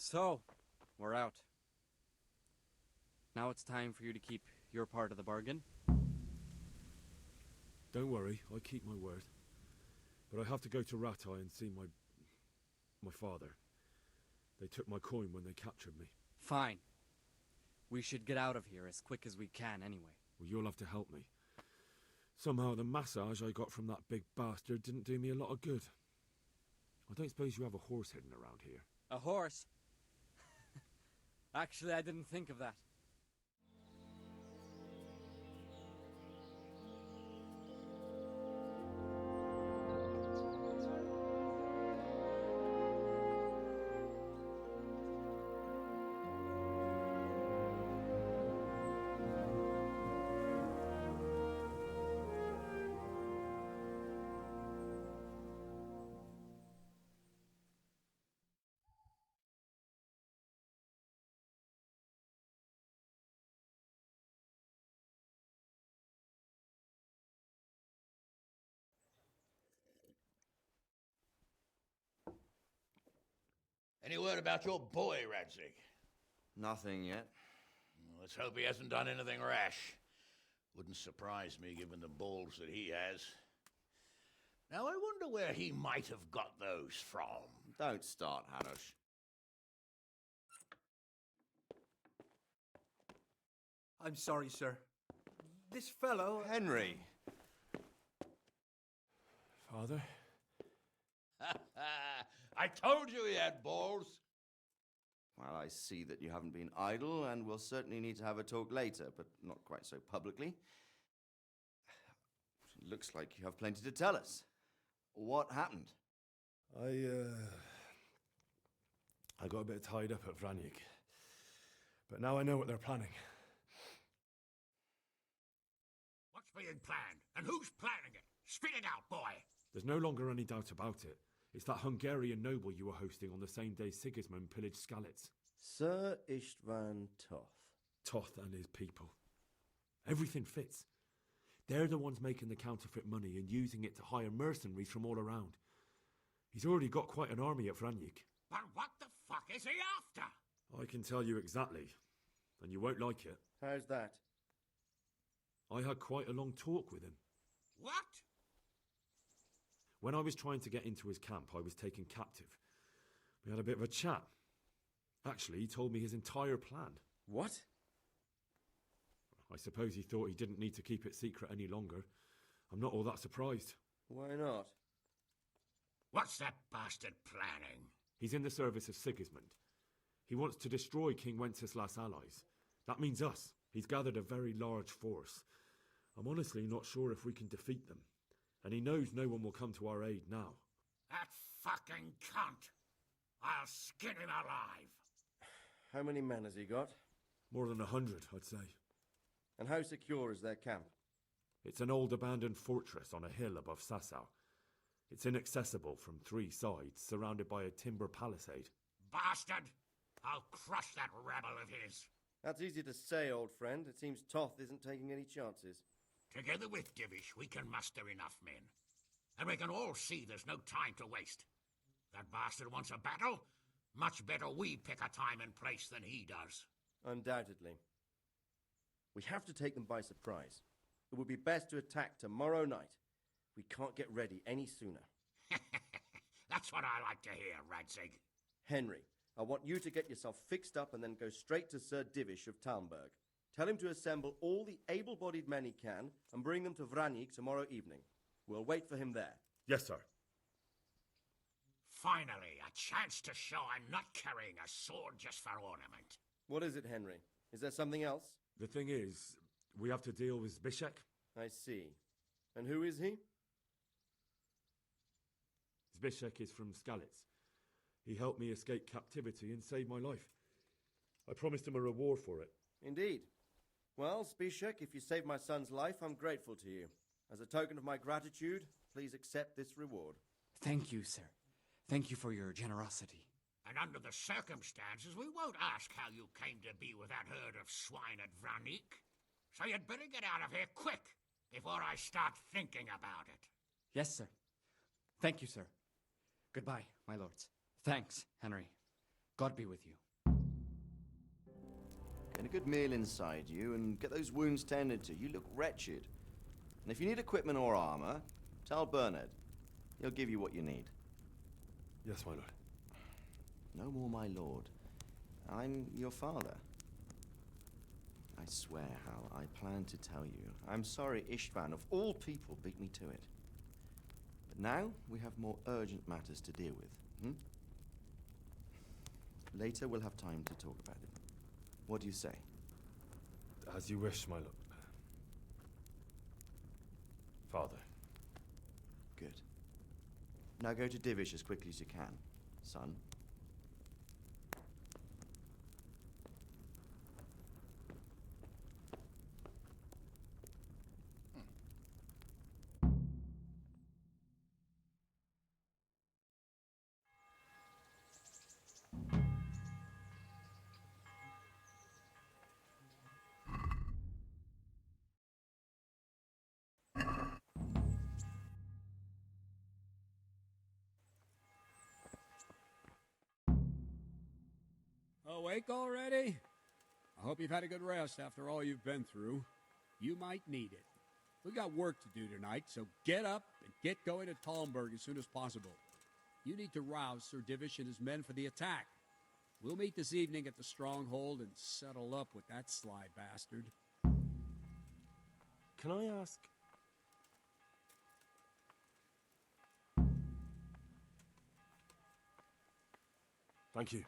[SPEAKER 14] So, we're out. Now it's time for you to keep your part of the bargain.
[SPEAKER 3] Don't worry, I keep my word. But I have to go to Ratai and see my father. They took my coin when they captured me.
[SPEAKER 14] Fine. We should get out of here as quick as we can anyway.
[SPEAKER 3] Well, you'll have to help me. Somehow the massage I got from that big bastard didn't do me a lot of good. I don't suppose you have a horse hidden around here.
[SPEAKER 14] A horse? Actually, I didn't think of that.
[SPEAKER 6] Any word about your boy, Radzig?
[SPEAKER 13] Nothing yet.
[SPEAKER 6] Let's hope he hasn't done anything rash. Wouldn't surprise me given the balls that he has. Now, I wonder where he might have got those from.
[SPEAKER 13] Don't start, Hanush.
[SPEAKER 11] I'm sorry, sir. This fellow...
[SPEAKER 13] Henry!
[SPEAKER 3] Father?
[SPEAKER 6] I told you he had balls.
[SPEAKER 13] Well, I see that you haven't been idle, and we'll certainly need to have a talk later, but not quite so publicly. Looks like you have plenty to tell us. What happened?
[SPEAKER 3] I got a bit tied up at Vranyik. But now I know what they're planning.
[SPEAKER 6] What's being planned? And who's planning it? Spit it out, boy!
[SPEAKER 3] There's no longer any doubt about it. It's that Hungarian noble you were hosting on the same day Sigismund pillaged Skalitz.
[SPEAKER 7] Sir Istvan Toth.
[SPEAKER 3] Toth and his people. Everything fits. They're the ones making the counterfeit money and using it to hire mercenaries from all around. He's already got quite an army at Vranyik.
[SPEAKER 6] But what the fuck is he after?
[SPEAKER 3] I can tell you exactly, and you won't like it.
[SPEAKER 7] How's that?
[SPEAKER 3] I had quite a long talk with him.
[SPEAKER 6] What?
[SPEAKER 3] When I was trying to get into his camp, I was taken captive. We had a bit of a chat. Actually, he told me his entire plan.
[SPEAKER 7] What?
[SPEAKER 3] I suppose he thought he didn't need to keep it secret any longer. I'm not all that surprised.
[SPEAKER 7] Why not?
[SPEAKER 6] What's that bastard planning?
[SPEAKER 3] He's in the service of Sigismund. He wants to destroy King Wenceslas' allies. That means us. He's gathered a very large force. I'm honestly not sure if we can defeat them. And he knows no one will come to our aid now.
[SPEAKER 6] That fucking cunt! I'll skin him alive!
[SPEAKER 7] How many men has he got?
[SPEAKER 3] More than 100, I'd say.
[SPEAKER 7] And how secure is their camp?
[SPEAKER 3] It's an old abandoned fortress on a hill above Sasau. It's inaccessible from 3 sides, surrounded by a timber palisade.
[SPEAKER 6] Bastard! I'll crush that rebel of his!
[SPEAKER 7] That's easy to say, old friend. It seems Toth isn't taking any chances.
[SPEAKER 6] Together with Divish, we can muster enough men. And we can all see there's no time to waste. That bastard wants a battle? Much better we pick a time and place than he does.
[SPEAKER 7] Undoubtedly. We have to take them by surprise. It would be best to attack tomorrow night. We can't get ready any sooner.
[SPEAKER 6] That's what I like to hear, Radzig.
[SPEAKER 7] Henry, I want you to get yourself fixed up and then go straight to Sir Divish of Talmberg. Tell him to assemble all the able-bodied men he can and bring them to Vranik tomorrow evening. We'll wait for him there.
[SPEAKER 3] Yes, sir.
[SPEAKER 6] Finally, a chance to show I'm not carrying a sword just for ornament.
[SPEAKER 7] What is it, Henry? Is there something else?
[SPEAKER 3] The thing is, we have to deal with Zbyszek.
[SPEAKER 7] I see. And who is he?
[SPEAKER 3] Zbyszek is from Skalitz. He helped me escape captivity and save my life. I promised him a reward for it.
[SPEAKER 7] Indeed. Well, Zbyszek, if you saved my son's life, I'm grateful to you. As a token of my gratitude, please accept this reward.
[SPEAKER 14] Thank you, sir. Thank you for your generosity.
[SPEAKER 6] And under the circumstances, we won't ask how you came to be with that herd of swine at Vranik. So you'd better get out of here quick, before I start thinking about it.
[SPEAKER 14] Yes, sir. Thank you, sir. Goodbye, my lords. Thanks, Henry. God be with you.
[SPEAKER 13] Get a good meal inside you and get those wounds tended to. You look wretched. And if you need equipment or armor, tell Bernard. He'll give you what you need.
[SPEAKER 3] Yes, my lord.
[SPEAKER 13] No more, my lord. I'm your father. I swear, Hal, I plan to tell you. I'm sorry Istvan, of all people, beat me to it. But now we have more urgent matters to deal with. Later we'll have time to talk about it. What do you say?
[SPEAKER 3] As you wish, my lord. Father.
[SPEAKER 13] Good. Now go to Divish as quickly as you can, son.
[SPEAKER 15] Awake already? I hope you've had a good rest after all you've been through. You might need it. We've got work to do tonight, so get up and get going to Talmberg as soon as possible. You need to rouse Sir Divish and his men for the attack. We'll meet this evening at the stronghold and settle up with that sly bastard.
[SPEAKER 3] Can I ask? Thank you.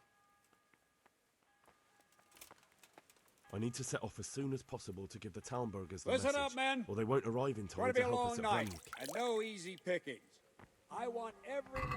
[SPEAKER 3] I need to set off as soon as possible to give the Talmbergers the
[SPEAKER 15] Listen
[SPEAKER 3] message,
[SPEAKER 15] up, men.
[SPEAKER 3] or they won't arrive in
[SPEAKER 15] It's
[SPEAKER 3] time
[SPEAKER 15] going
[SPEAKER 3] to
[SPEAKER 15] to be a
[SPEAKER 3] help
[SPEAKER 15] long
[SPEAKER 3] us at
[SPEAKER 15] night,
[SPEAKER 3] Vranik.
[SPEAKER 15] and no easy pickings. I want every...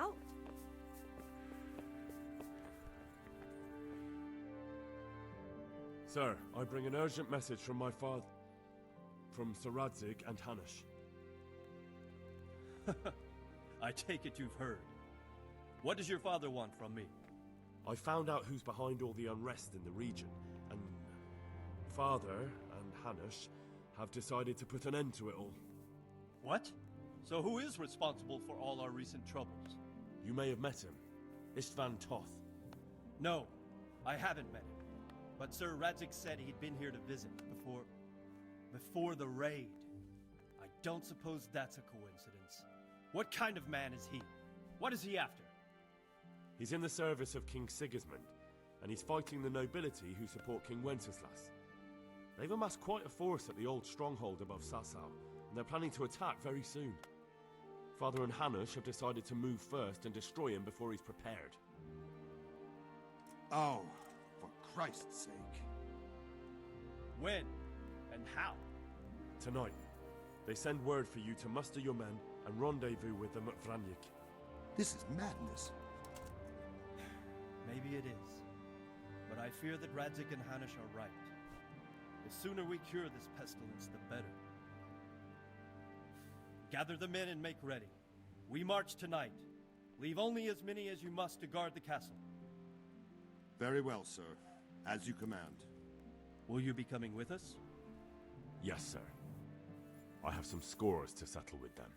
[SPEAKER 16] out?
[SPEAKER 3] Sir, I bring an urgent message from my father, from Sir Radzig and Hanush.
[SPEAKER 17] I take it you've heard. What does your father want from me?
[SPEAKER 3] I found out who's behind all the unrest in the region, and Father and Hanush have decided to put an end to it all.
[SPEAKER 17] What? So who is responsible for all our recent troubles?
[SPEAKER 3] You may have met him. Istvan Toth.
[SPEAKER 17] No, I haven't met him. But Sir Radzig said he'd been here to visit before the raid. I don't suppose that's a coincidence. What kind of man is he? What is he after?
[SPEAKER 3] He's in the service of King Sigismund, and he's fighting the nobility who support King Wenceslas. They've amassed quite a force at the old stronghold above Sasau, and they're planning to attack very soon. Father and Hanush have decided to move first and destroy him before he's prepared.
[SPEAKER 15] Oh, for Christ's sake.
[SPEAKER 17] When? And how?
[SPEAKER 3] Tonight. They send word for you to muster your men and rendezvous with them at Vranyik.
[SPEAKER 15] This is madness.
[SPEAKER 17] Maybe it is. But I fear that Radzig and Hanush are right. The sooner we cure this pestilence, the better. Gather the men and make ready. We march tonight. Leave only as many as you must to guard the castle.
[SPEAKER 15] Very well, sir. As you command.
[SPEAKER 17] Will you be coming with us?
[SPEAKER 3] Yes, sir. I have some scores to settle with them.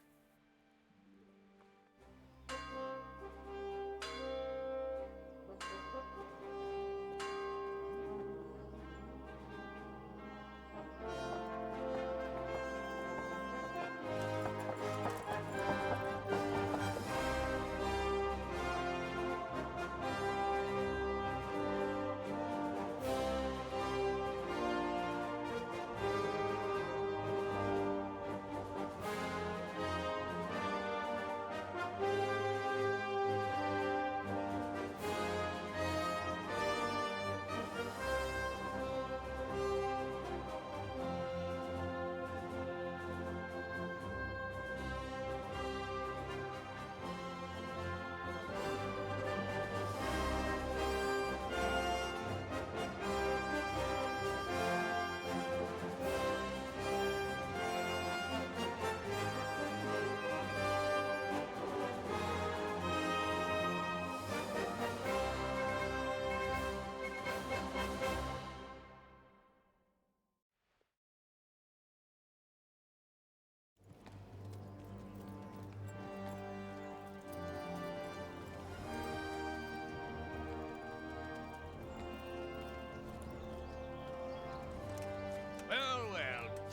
[SPEAKER 6] Well,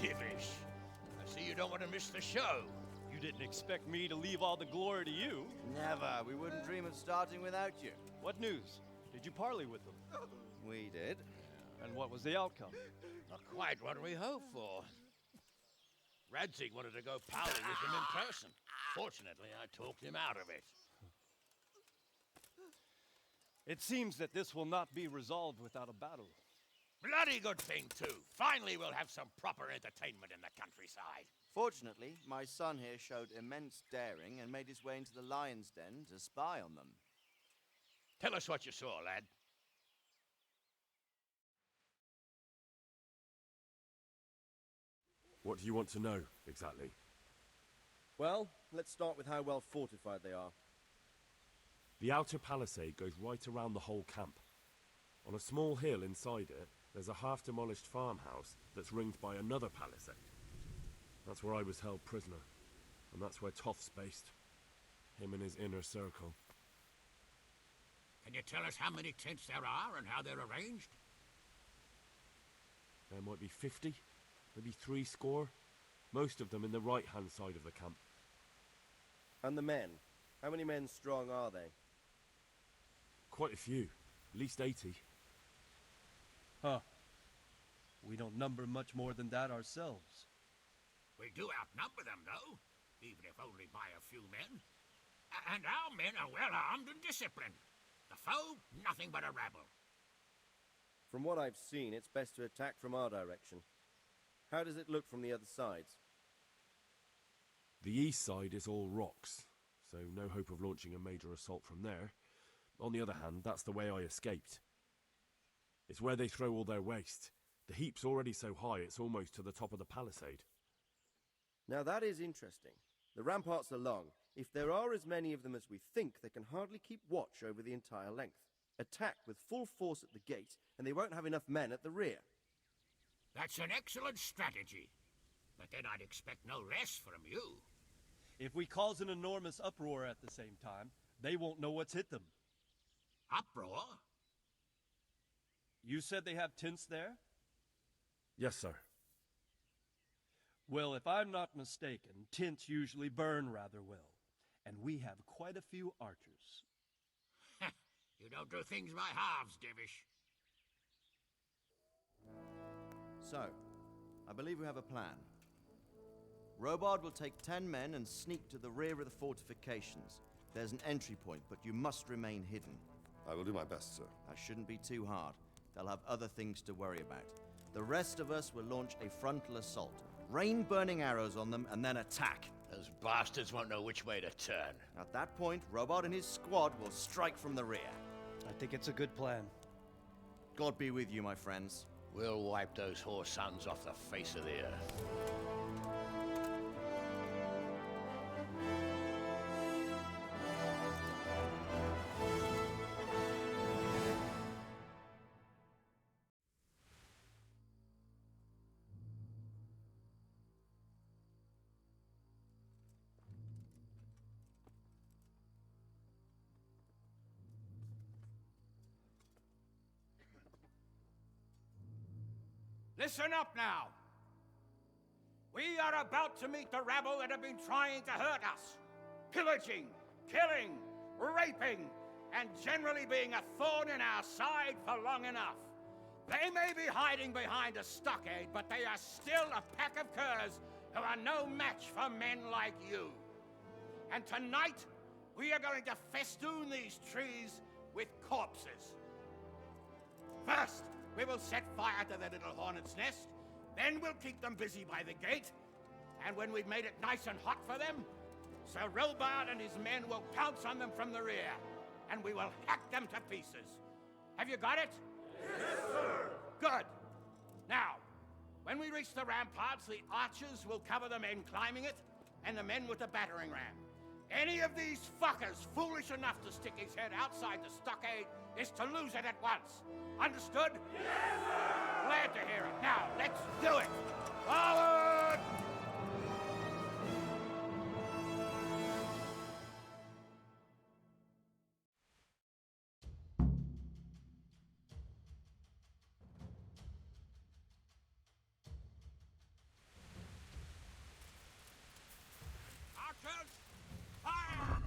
[SPEAKER 6] Divish. I see you don't want to miss the show.
[SPEAKER 17] You didn't expect me to leave all the glory to you.
[SPEAKER 13] Never. We wouldn't dream of starting without you.
[SPEAKER 17] What news? Did you parley with them?
[SPEAKER 13] We did.
[SPEAKER 17] And what was the outcome?
[SPEAKER 6] Not quite what we hoped for. Radzig wanted to go parley with him in person. Fortunately, I talked him out of it.
[SPEAKER 17] It seems that this will not be resolved without a battle.
[SPEAKER 6] Bloody good thing, too. Finally, we'll have some proper entertainment in the countryside.
[SPEAKER 13] Fortunately, my son here showed immense daring and made his way into the lion's den to spy on them.
[SPEAKER 6] Tell us what you saw, lad.
[SPEAKER 3] What do you want to know, exactly?
[SPEAKER 7] Well, let's start with how well fortified they are.
[SPEAKER 3] The outer palisade goes right around the whole camp. On a small hill inside it, there's a half-demolished farmhouse that's ringed by another palisade. That's where I was held prisoner, and that's where Toth's based. Him and his inner circle.
[SPEAKER 6] Can you tell us how many tents there are and how they're arranged?
[SPEAKER 3] There might be 50, maybe 60. Most of them in the right-hand side of the camp.
[SPEAKER 7] And the men? How many men strong are they?
[SPEAKER 3] Quite a few. At least 80.
[SPEAKER 17] Huh. We don't number much more than that ourselves.
[SPEAKER 6] We do outnumber them, though, even if only by a few men. And our men are well armed and disciplined. The foe, nothing but a rabble.
[SPEAKER 7] From what I've seen, it's best to attack from our direction. How does it look from the other sides?
[SPEAKER 3] The east side is all rocks, so no hope of launching a major assault from there. On the other hand, that's the way I escaped. It's where they throw all their waste. The heap's already so high it's almost to the top of the palisade.
[SPEAKER 13] Now that is interesting. The ramparts are long. If there are as many of them as we think, they can hardly keep watch over the entire length. Attack with full force at the gate, and they won't have enough men at the rear.
[SPEAKER 6] That's an excellent strategy. But then I'd expect no less from you.
[SPEAKER 17] If we cause an enormous uproar at the same time, they won't know what's hit them.
[SPEAKER 6] Uproar?
[SPEAKER 17] You said they have tents there?
[SPEAKER 3] Yes, sir.
[SPEAKER 17] Well, if I'm not mistaken, tents usually burn rather well. And we have quite a few archers.
[SPEAKER 6] You don't do things by halves, Divish.
[SPEAKER 13] So, I believe we have a plan. Robard will take 10 men and sneak to the rear of the fortifications. There's an entry point, but you must remain hidden.
[SPEAKER 16] I will do my best, sir.
[SPEAKER 13] That shouldn't be too hard. They'll have other things to worry about. The rest of us will launch a frontal assault. Rain burning arrows on them and then attack.
[SPEAKER 6] Those bastards won't know which way to turn.
[SPEAKER 13] At that point, Robard and his squad will strike from the rear.
[SPEAKER 17] I think it's a good plan.
[SPEAKER 13] God be with you, my friends.
[SPEAKER 6] We'll wipe those whore sons off the face of the earth.
[SPEAKER 18] Listen up now. We are about to meet the rabble that have been trying to hurt us. Pillaging, killing, raping, and generally being a thorn in our side for long enough. They may be hiding behind a stockade, but they are still a pack of curs who are no match for men like you. And tonight, we are going to festoon these trees with corpses. First, we will set fire to the little hornet's nest. Then we'll keep them busy by the gate. And when we've made it nice and hot for them, Sir Robard and his men will pounce on them from the rear. And we will hack them to pieces. Have you got it? Yes, sir! Good. Now, when we reach the ramparts, the archers will cover the men climbing it, and the men with the battering ram. Any of these fuckers foolish enough to stick his head outside the stockade is to lose it at once. Understood? Yes, sir! Glad to hear it. Now, let's do it! Forward! Archers, fire!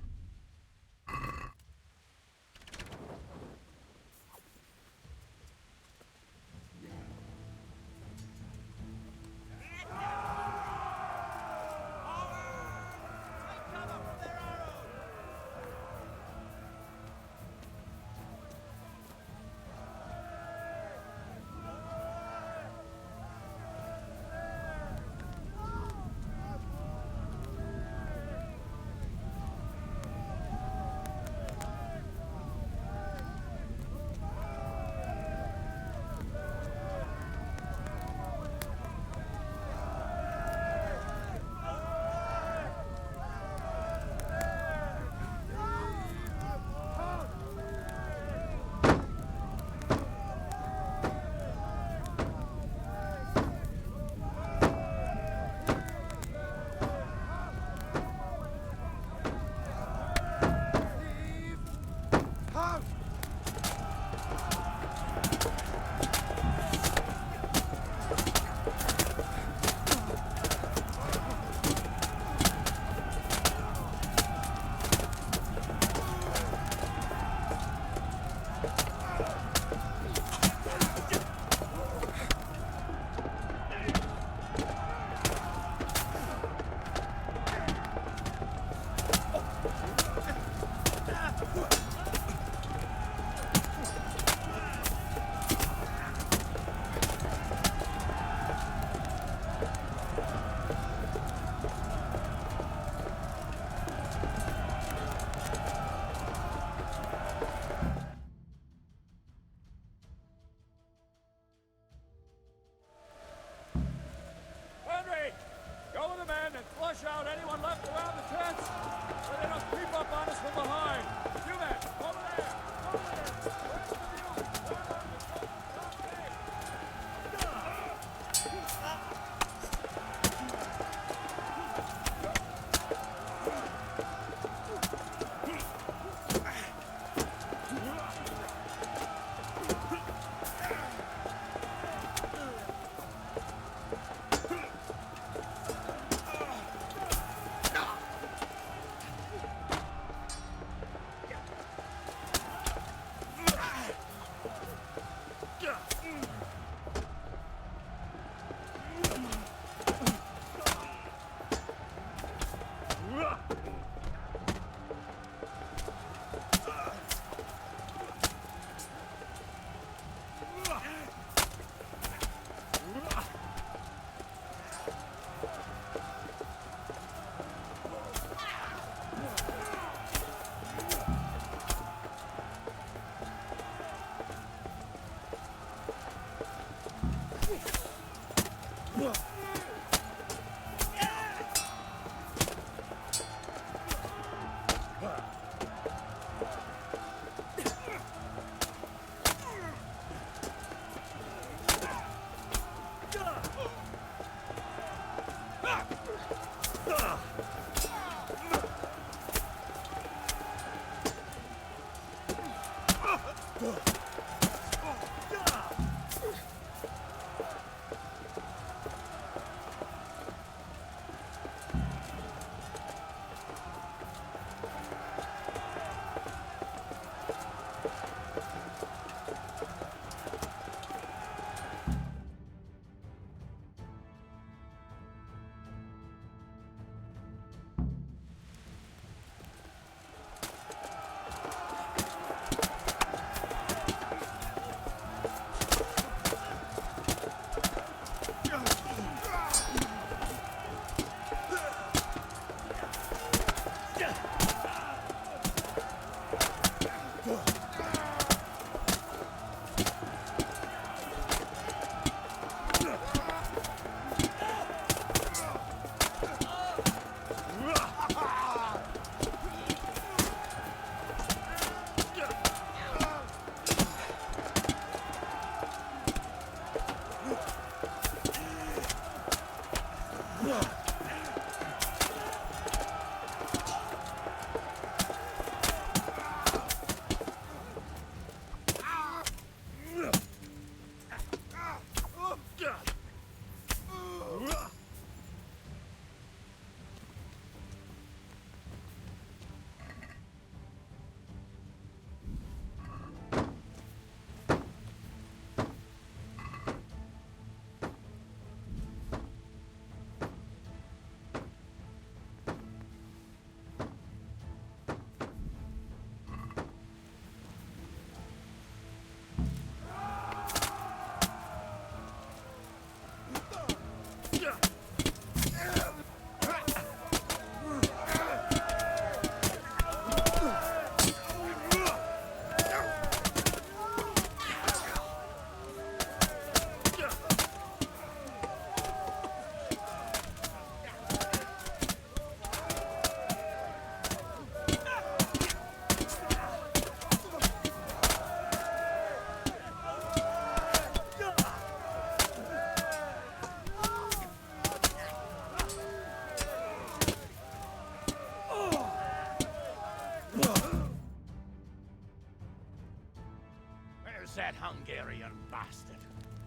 [SPEAKER 18] Where's that Hungarian bastard?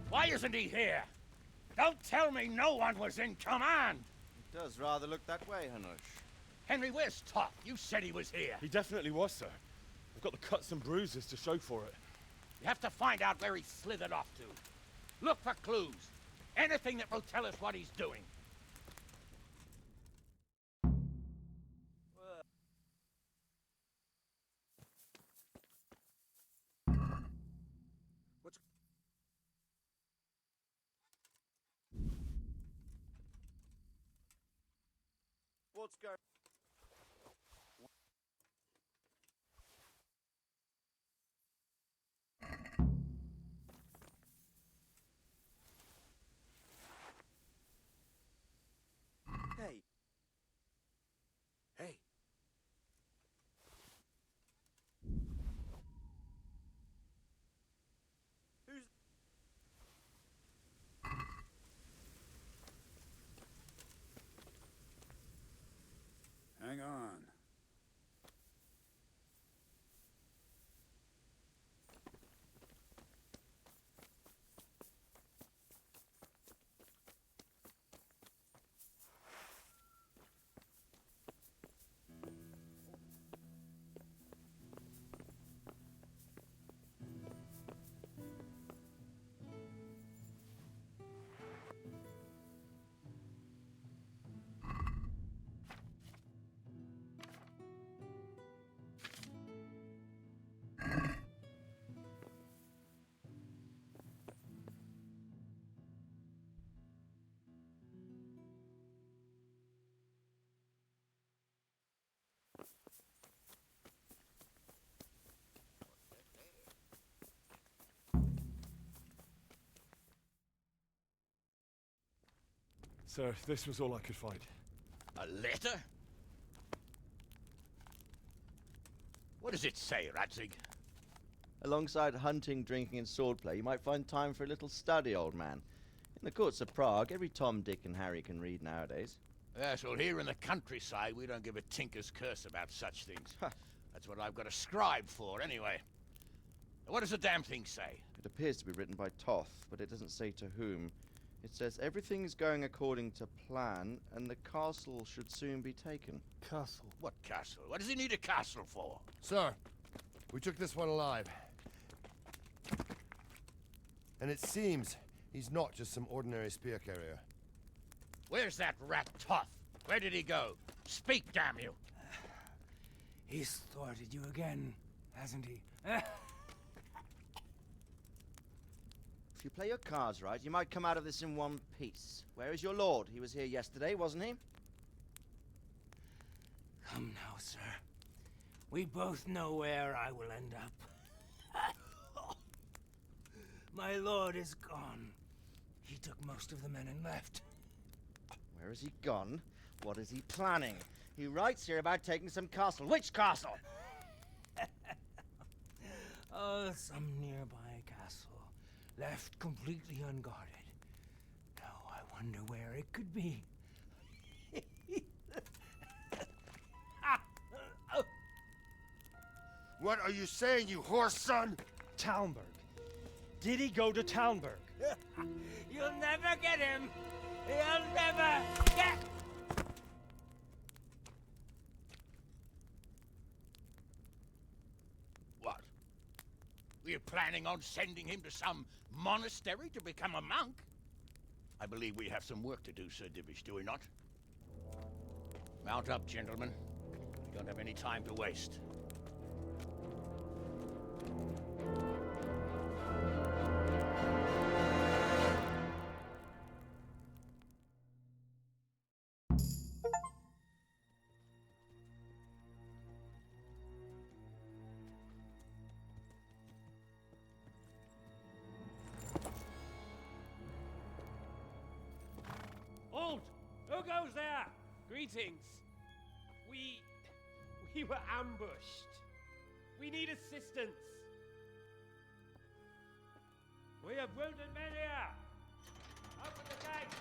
[SPEAKER 18] Why isn't he here? Don't tell me no one was in command!
[SPEAKER 13] It does rather look that way, Hanush.
[SPEAKER 18] Henry, where's Top? You said he was here.
[SPEAKER 12] He definitely was, sir. I've got the cuts and bruises to show for it.
[SPEAKER 18] You have to find out where he slithered off to. Look for clues. Anything that will tell us what he's doing.
[SPEAKER 13] What's going? Hey.
[SPEAKER 7] Hey.
[SPEAKER 13] Who's...
[SPEAKER 15] Hang on.
[SPEAKER 3] Sir, this was all I could find.
[SPEAKER 6] A letter? What does it say, Ratzig?
[SPEAKER 13] Alongside hunting, drinking, and swordplay, you might find time for a little study, old man. In the courts of Prague, every Tom, Dick, and Harry can read nowadays.
[SPEAKER 6] Yes, well, here in the countryside, we don't give a tinker's curse about such things. That's what I've got a scribe for, anyway. What does the damn thing say?
[SPEAKER 13] It appears to be written by Toth, but it doesn't say to whom. It says everything's going according to plan, and the castle should soon be taken.
[SPEAKER 6] Castle? What castle? What does he need a castle for?
[SPEAKER 16] Sir, we took this one alive. And it seems he's not just some ordinary spear carrier.
[SPEAKER 6] Where's that rat Toth? Where did he go? Speak, damn you!
[SPEAKER 19] He's thwarted you again, hasn't he?
[SPEAKER 13] If you play your cards right, you might come out of this in one piece. Where is your lord? He was here yesterday, wasn't he?
[SPEAKER 19] Come now, sir. We both know where I will end up. My lord is gone. He took most of the men and left.
[SPEAKER 13] Where has he gone? What is he planning? He writes here about taking some castle. Which castle?
[SPEAKER 19] Oh, some nearby castle. Left completely unguarded. Now I wonder where it could be.
[SPEAKER 16] What are you saying, you horse son?
[SPEAKER 17] Talmberg. Did he go to Talmberg?
[SPEAKER 19] You'll never get him! You'll never get...
[SPEAKER 6] What? We're planning on sending him to some monastery to become a monk? I believe we have some work to do, Sir Divish, do we not? Mount up, gentlemen. We don't have any time to waste.
[SPEAKER 2] Halt! Who goes there? Greetings. We were ambushed. We need assistance. We have wounded men here. Open the gate.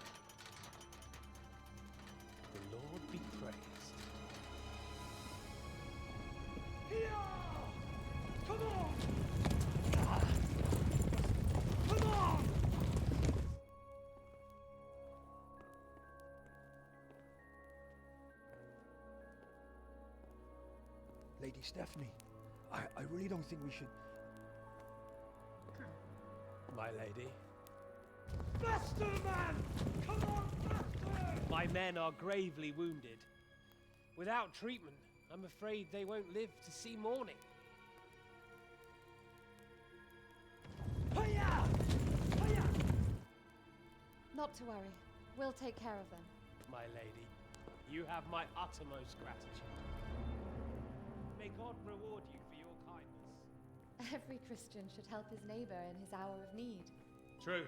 [SPEAKER 2] The Lord be praised.
[SPEAKER 1] Here! Come on! Come on!
[SPEAKER 11] Lady Stephanie, I really don't think we should...
[SPEAKER 2] My lady.
[SPEAKER 1] Faster, man! Come on, faster!
[SPEAKER 2] My men are gravely wounded. Without treatment, I'm afraid they won't live to see morning.
[SPEAKER 1] Hiya! Hiya!
[SPEAKER 20] Not to worry. We'll take care of them.
[SPEAKER 2] My lady, you have my uttermost gratitude. May God reward you for your kindness.
[SPEAKER 20] Every Christian should help his neighbor in his hour of need.
[SPEAKER 2] True.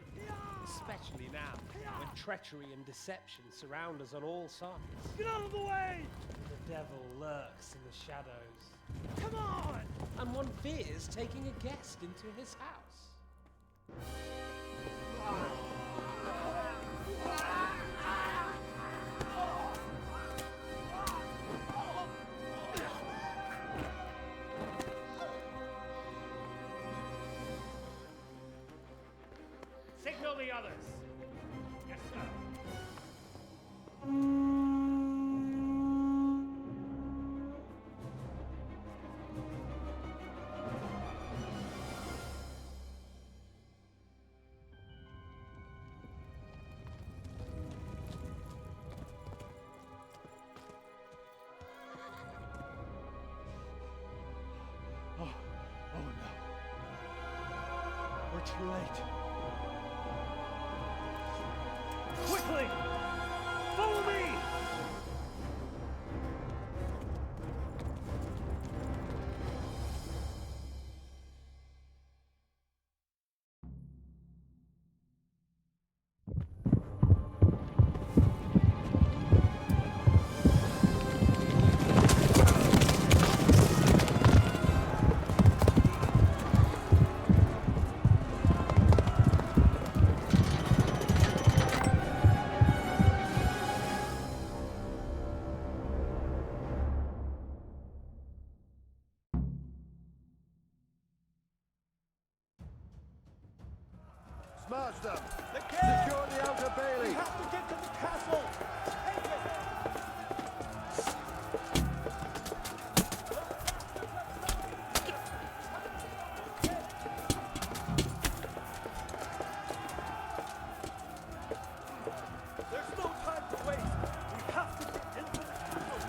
[SPEAKER 2] Especially now, when treachery and deception surround us on all sides.
[SPEAKER 1] Get out of the way!
[SPEAKER 2] The devil lurks in the shadows.
[SPEAKER 1] Come on!
[SPEAKER 2] And one fears taking a guest into his house. Signal the others. Yes, sir.
[SPEAKER 17] Oh no. We're too late.
[SPEAKER 1] Quickly! Follow me!
[SPEAKER 16] Smash them!
[SPEAKER 15] The gate!
[SPEAKER 16] Secure the outer bailey!
[SPEAKER 15] We have to get to the castle! Take it! There's no time to waste! We have to get into the castle!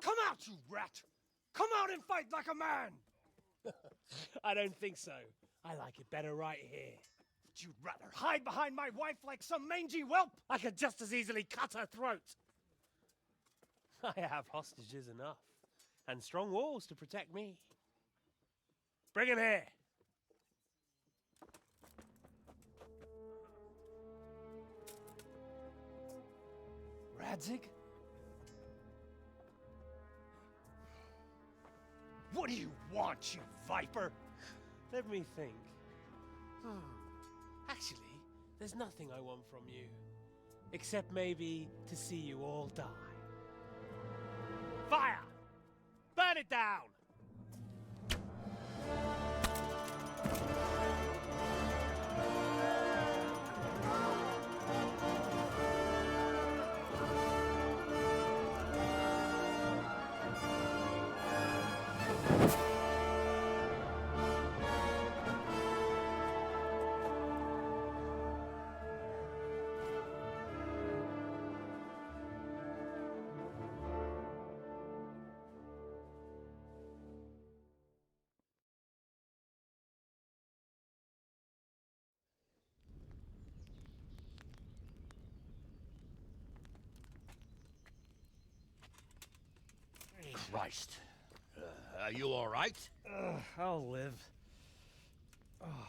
[SPEAKER 2] Come out, you rat! Come out and fight like a man! I don't think so. I like it better right here.
[SPEAKER 15] Would you rather hide behind my wife like some mangy whelp?
[SPEAKER 2] I could just as easily cut her throat. I have hostages enough, and strong walls to protect me. Bring him here.
[SPEAKER 15] Radzig? What do you want, you viper?
[SPEAKER 2] Let me think. Actually, there's nothing I want from you. Except maybe to see you all die. Fire! Burn it down!
[SPEAKER 18] Christ. Are you all right?
[SPEAKER 11] I'll live. Oh.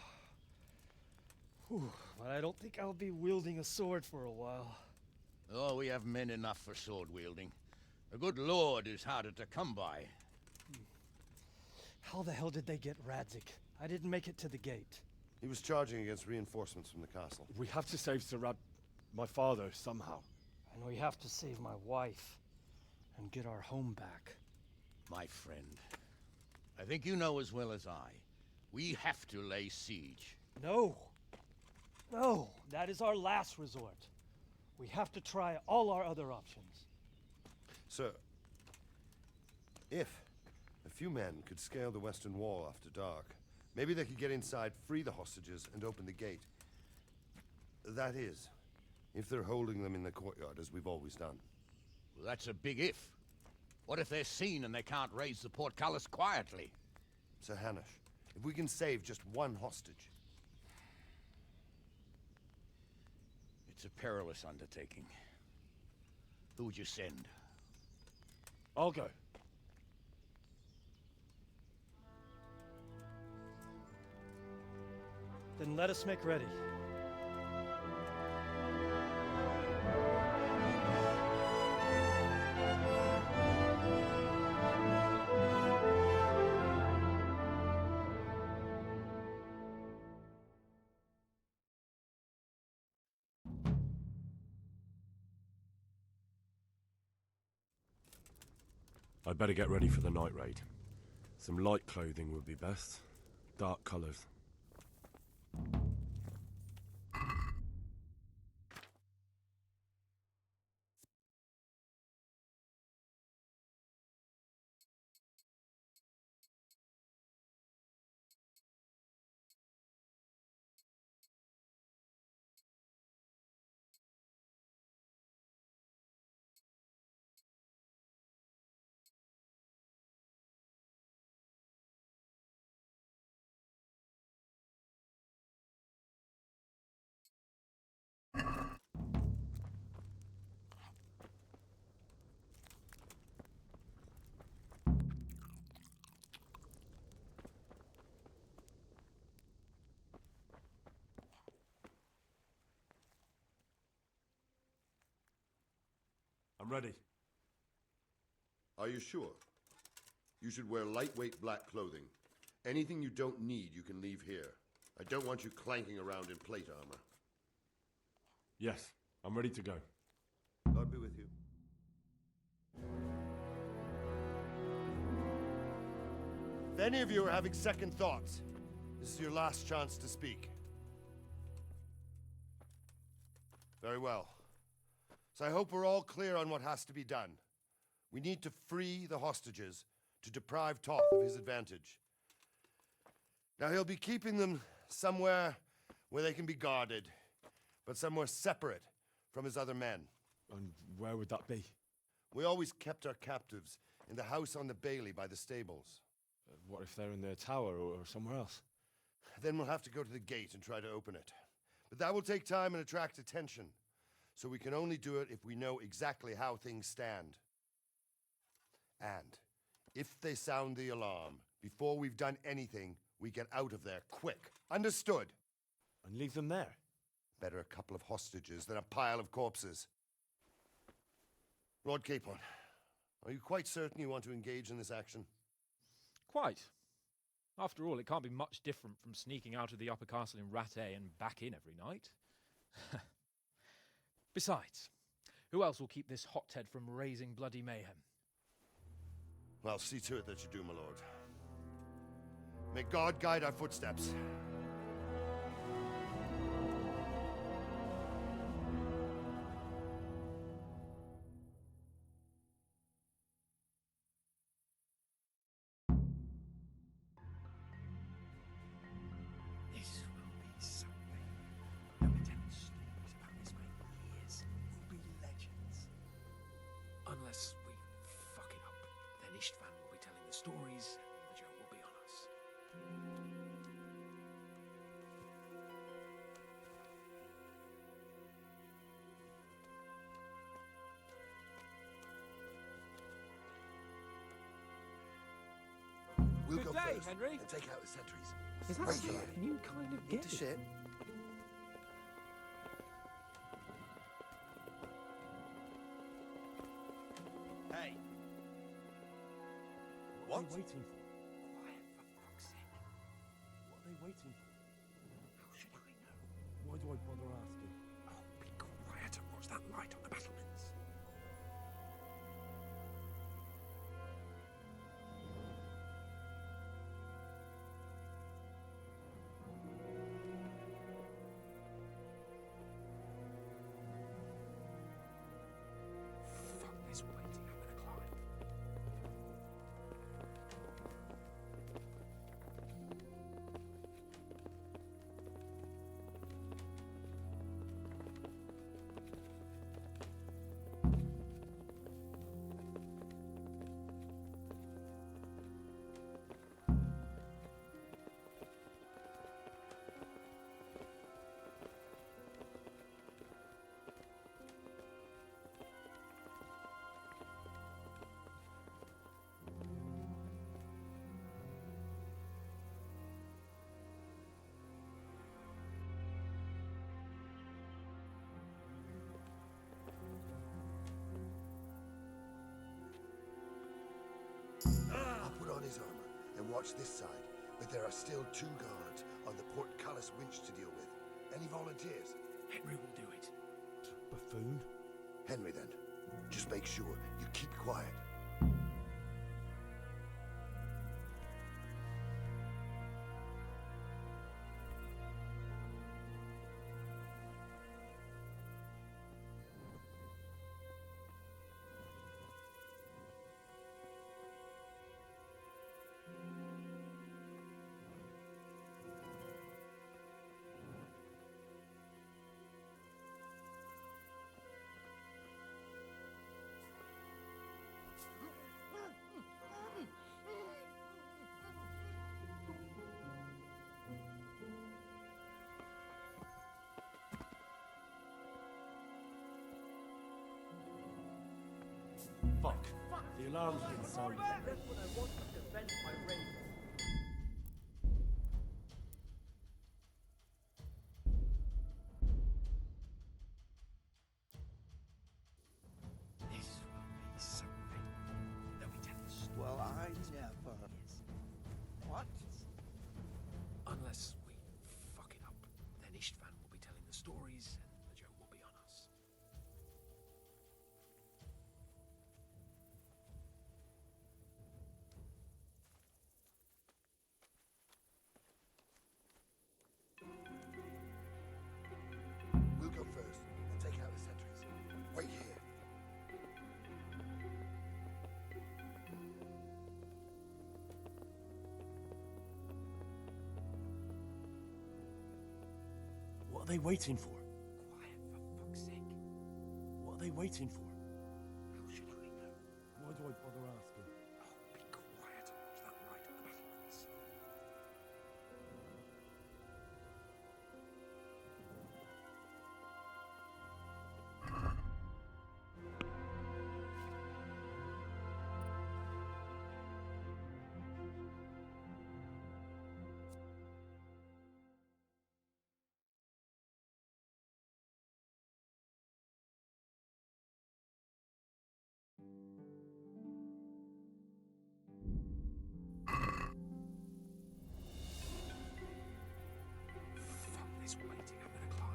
[SPEAKER 11] Whew, but I don't think I'll be wielding a sword for a while.
[SPEAKER 18] Oh, we have men enough for sword wielding. A good lord is harder to come by.
[SPEAKER 11] How the hell did they get Radzig? I didn't make it to the gate.
[SPEAKER 16] He was charging against reinforcements from the castle.
[SPEAKER 3] We have to save my father somehow.
[SPEAKER 11] And we have to save my wife and get our home back.
[SPEAKER 6] My friend, I think you know as well as I. We have to lay siege.
[SPEAKER 11] No. No, that is our last resort. We have to try all our other options.
[SPEAKER 16] Sir, if a few men could scale the western wall after dark, maybe they could get inside, free the hostages, and open the gate. That is, if they're holding them in the courtyard, as we've always done.
[SPEAKER 6] Well, that's a big if. What if they're seen and they can't raise the portcullis quietly?
[SPEAKER 16] Sir Hanush, if we can save just one hostage...
[SPEAKER 6] It's a perilous undertaking. Who would you send?
[SPEAKER 5] I'll go.
[SPEAKER 11] Then let us make ready.
[SPEAKER 3] I'd better get ready for the night raid. Some light clothing would be best. Dark colours. I'm ready.
[SPEAKER 16] Are you sure? You should wear lightweight black clothing. Anything you don't need, you can leave here. I don't want you clanking around in plate armor.
[SPEAKER 3] Yes, I'm ready to go.
[SPEAKER 16] God be with you. If any of you are having second thoughts, this is your last chance to speak. Very well. So I hope we're all clear on what has to be done. We need to free the hostages to deprive Toth of his advantage. Now he'll be keeping them somewhere where they can be guarded, but somewhere separate from his other men.
[SPEAKER 3] And where would that be?
[SPEAKER 16] We always kept our captives in the house on the Bailey by the stables.
[SPEAKER 3] What if they're in their tower or somewhere else?
[SPEAKER 16] Then we'll have to go to the gate and try to open it. But that will take time and attract attention. So we can only do it if we know exactly how things stand. And if they sound the alarm, before we've done anything, we get out of there quick. Understood?
[SPEAKER 3] And leave them there?
[SPEAKER 16] Better a couple of hostages than a pile of corpses. Lord Capon, are you quite certain you want to engage in this action?
[SPEAKER 21] Quite. After all, it can't be much different from sneaking out of the upper castle in Rattay and back in every night. Besides, who else will keep this hothead from raising bloody mayhem?
[SPEAKER 16] Well, see to it that you do, my lord. May God guide our footsteps.
[SPEAKER 11] This will be something. They'll be telling stories about this way for years. Will be legends. Unless we fuck it up, then Istvan will be telling the stories, and the joke will be on us.
[SPEAKER 16] We'll
[SPEAKER 21] Good
[SPEAKER 16] go
[SPEAKER 21] day,
[SPEAKER 16] first
[SPEAKER 21] Henry.
[SPEAKER 16] and take out the sentries.
[SPEAKER 21] Is that
[SPEAKER 16] Right here.
[SPEAKER 21] a new kind of
[SPEAKER 16] Into
[SPEAKER 21] game?
[SPEAKER 16] shit. Hey.
[SPEAKER 3] What are they waiting for?
[SPEAKER 11] Quiet, for fuck's sake.
[SPEAKER 3] What are they waiting for?
[SPEAKER 11] How should I know?
[SPEAKER 3] Why do I bother asking?
[SPEAKER 11] Oh, be quiet or towards that light on the battlements. Fuck this waiting, I'm gonna climb.
[SPEAKER 16] I'll put on his armor and watch this side, but there are still 2 guards on the portcullis winch to deal with. Any volunteers?
[SPEAKER 11] Henry will do it.
[SPEAKER 16] Buffoon? Henry, then. Just make sure you keep quiet.
[SPEAKER 12] Fuck. The alarm's been sounded.
[SPEAKER 17] That's what I want to defend my raid.
[SPEAKER 11] This will be something. They'll be telling stories.
[SPEAKER 7] Well, I never. What?
[SPEAKER 11] Unless we fuck it up, then Istvan will be telling the stories and the joke will be on us.
[SPEAKER 16] We'll go first and take out the sentries. Wait here.
[SPEAKER 12] What are they waiting for?
[SPEAKER 11] Quiet, for fuck's sake.
[SPEAKER 12] What are they waiting for?
[SPEAKER 11] How should I know?
[SPEAKER 12] Why do I bother asking?
[SPEAKER 11] Oh, be quiet and watch that light on the battlements. Fuck this waiting, I'm gonna climb.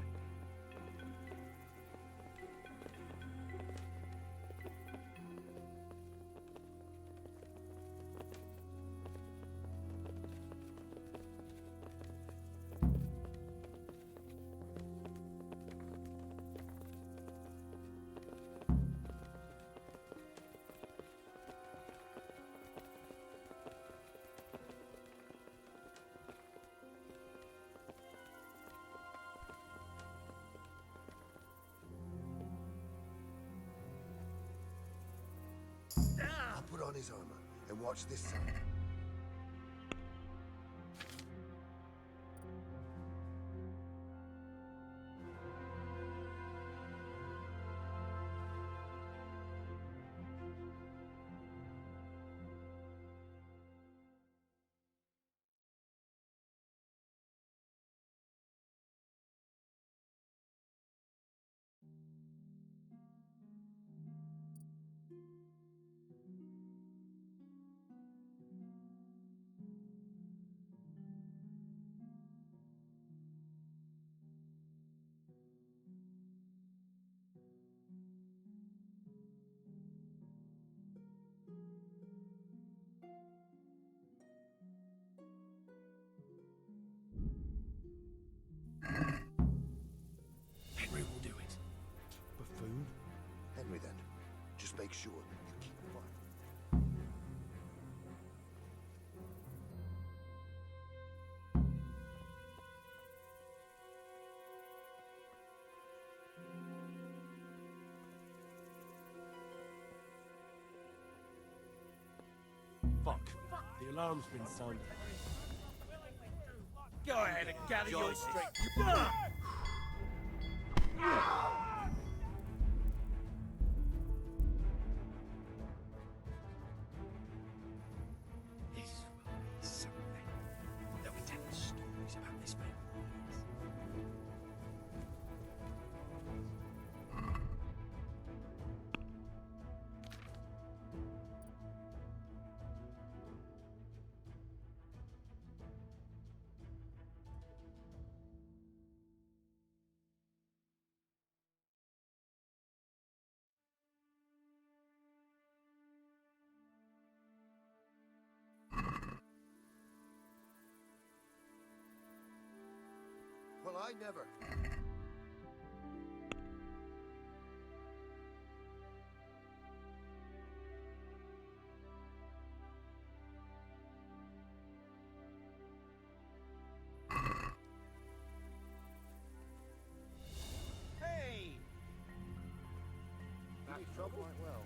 [SPEAKER 16] I'll put on his armor and watch this side.
[SPEAKER 11] Henry will do it.
[SPEAKER 16] Buffoon? Henry, then. Just make sure you keep quiet.
[SPEAKER 12] Fuck. The alarm's been sounded.
[SPEAKER 1] Go ahead and gather your strength.
[SPEAKER 11] This will be something. They'll be telling stories about this man.
[SPEAKER 16] Well, I never.
[SPEAKER 1] Hey!
[SPEAKER 16] Any trouble? Quite well.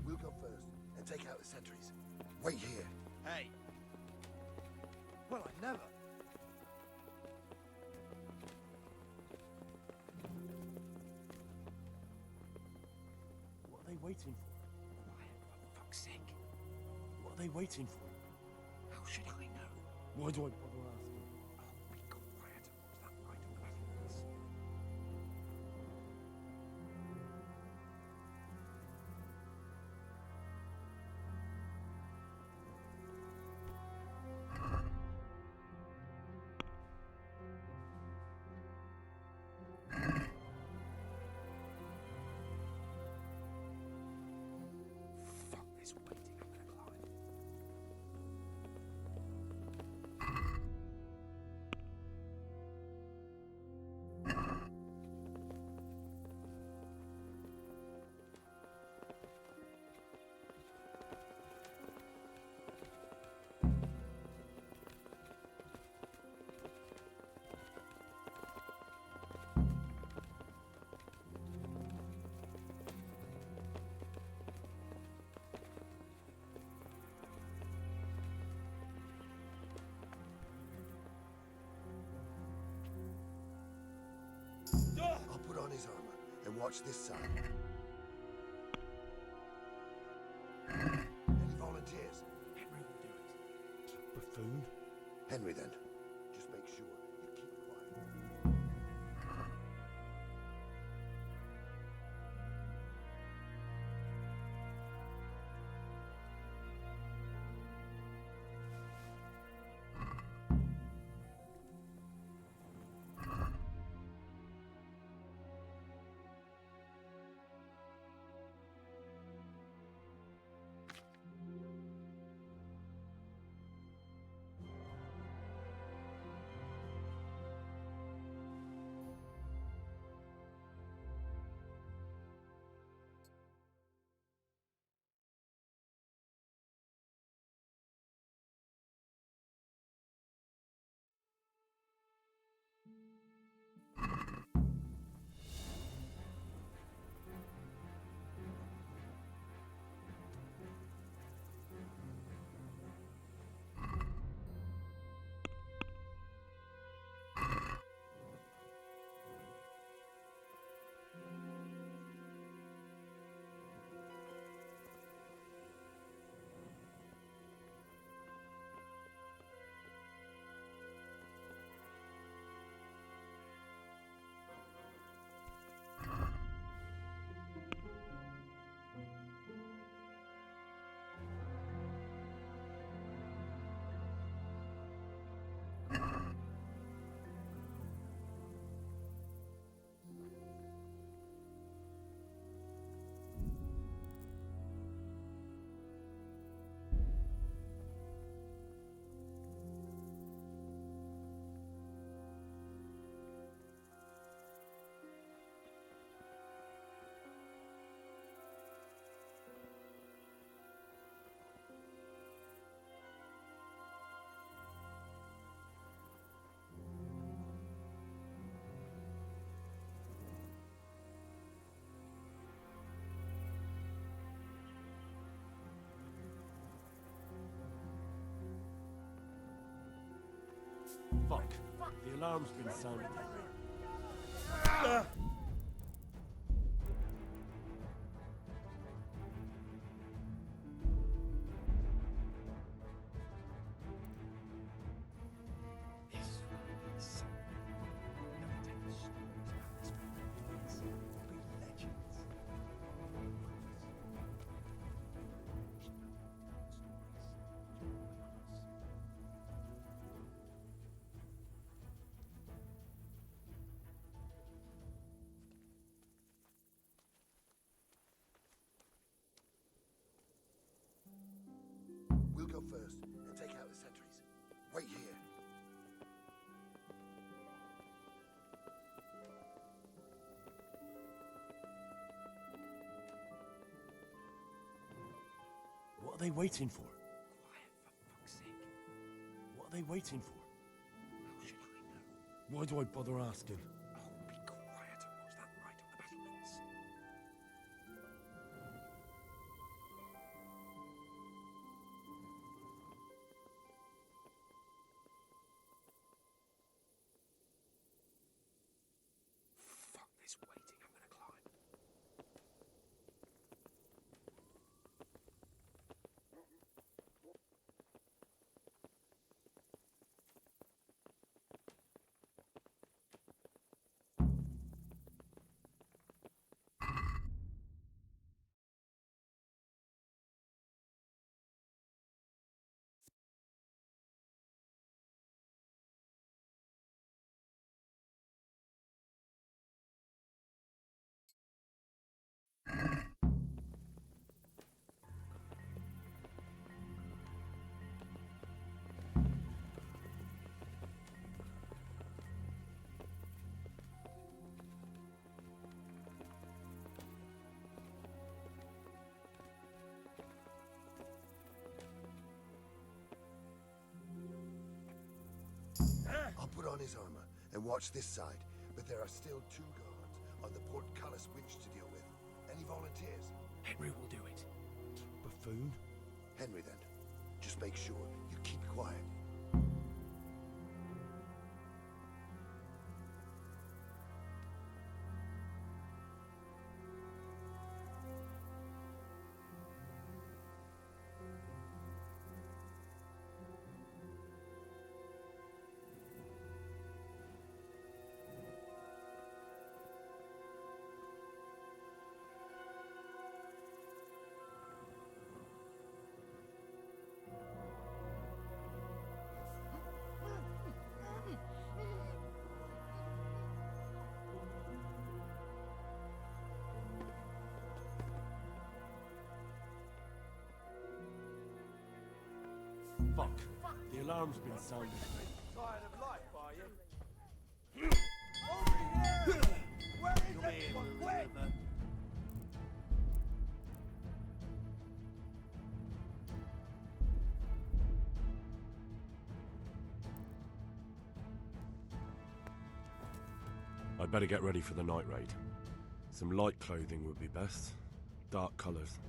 [SPEAKER 16] We'll go first and take out the sentries. Wait here.
[SPEAKER 1] Hey! Well, I never.
[SPEAKER 12] What are they waiting for?
[SPEAKER 11] Quiet, for fuck's sake.
[SPEAKER 12] What are they waiting for?
[SPEAKER 11] How should I know?
[SPEAKER 12] Why do I bother asking?
[SPEAKER 11] Oh, be quiet. What's that light on the back of this? Fuck this waiting. I'm gonna climb.
[SPEAKER 16] I'll put on his armor and watch this side. Any volunteers?
[SPEAKER 11] Henry will do it.
[SPEAKER 12] Buffoon?
[SPEAKER 16] Henry, then. Just make sure you keep quiet.
[SPEAKER 3] Fuck. The alarm's been sounded.
[SPEAKER 16] We'll go first and take out the sentries. Wait here.
[SPEAKER 3] What are they waiting for?
[SPEAKER 11] Quiet, for fuck's sake.
[SPEAKER 3] What are they waiting for?
[SPEAKER 11] How should I know?
[SPEAKER 3] Why do I bother asking?
[SPEAKER 11] Oh, be quiet and watch that right on the battlements. Fuck this waiting, I'm gonna climb.
[SPEAKER 16] I'll put on his armor and watch this side, but there are still 2 guards on the portcullis winch to deal with. Any volunteers?
[SPEAKER 11] Henry will do it.
[SPEAKER 3] Buffoon?
[SPEAKER 16] Henry, then. Just make sure you keep quiet.
[SPEAKER 3] Fuck. The alarm's been sounded.
[SPEAKER 1] Tired of life, are you? Over here! Where is everyone? Quick!
[SPEAKER 3] I'd better get ready for the night raid. Some light clothing would be best. Dark colours.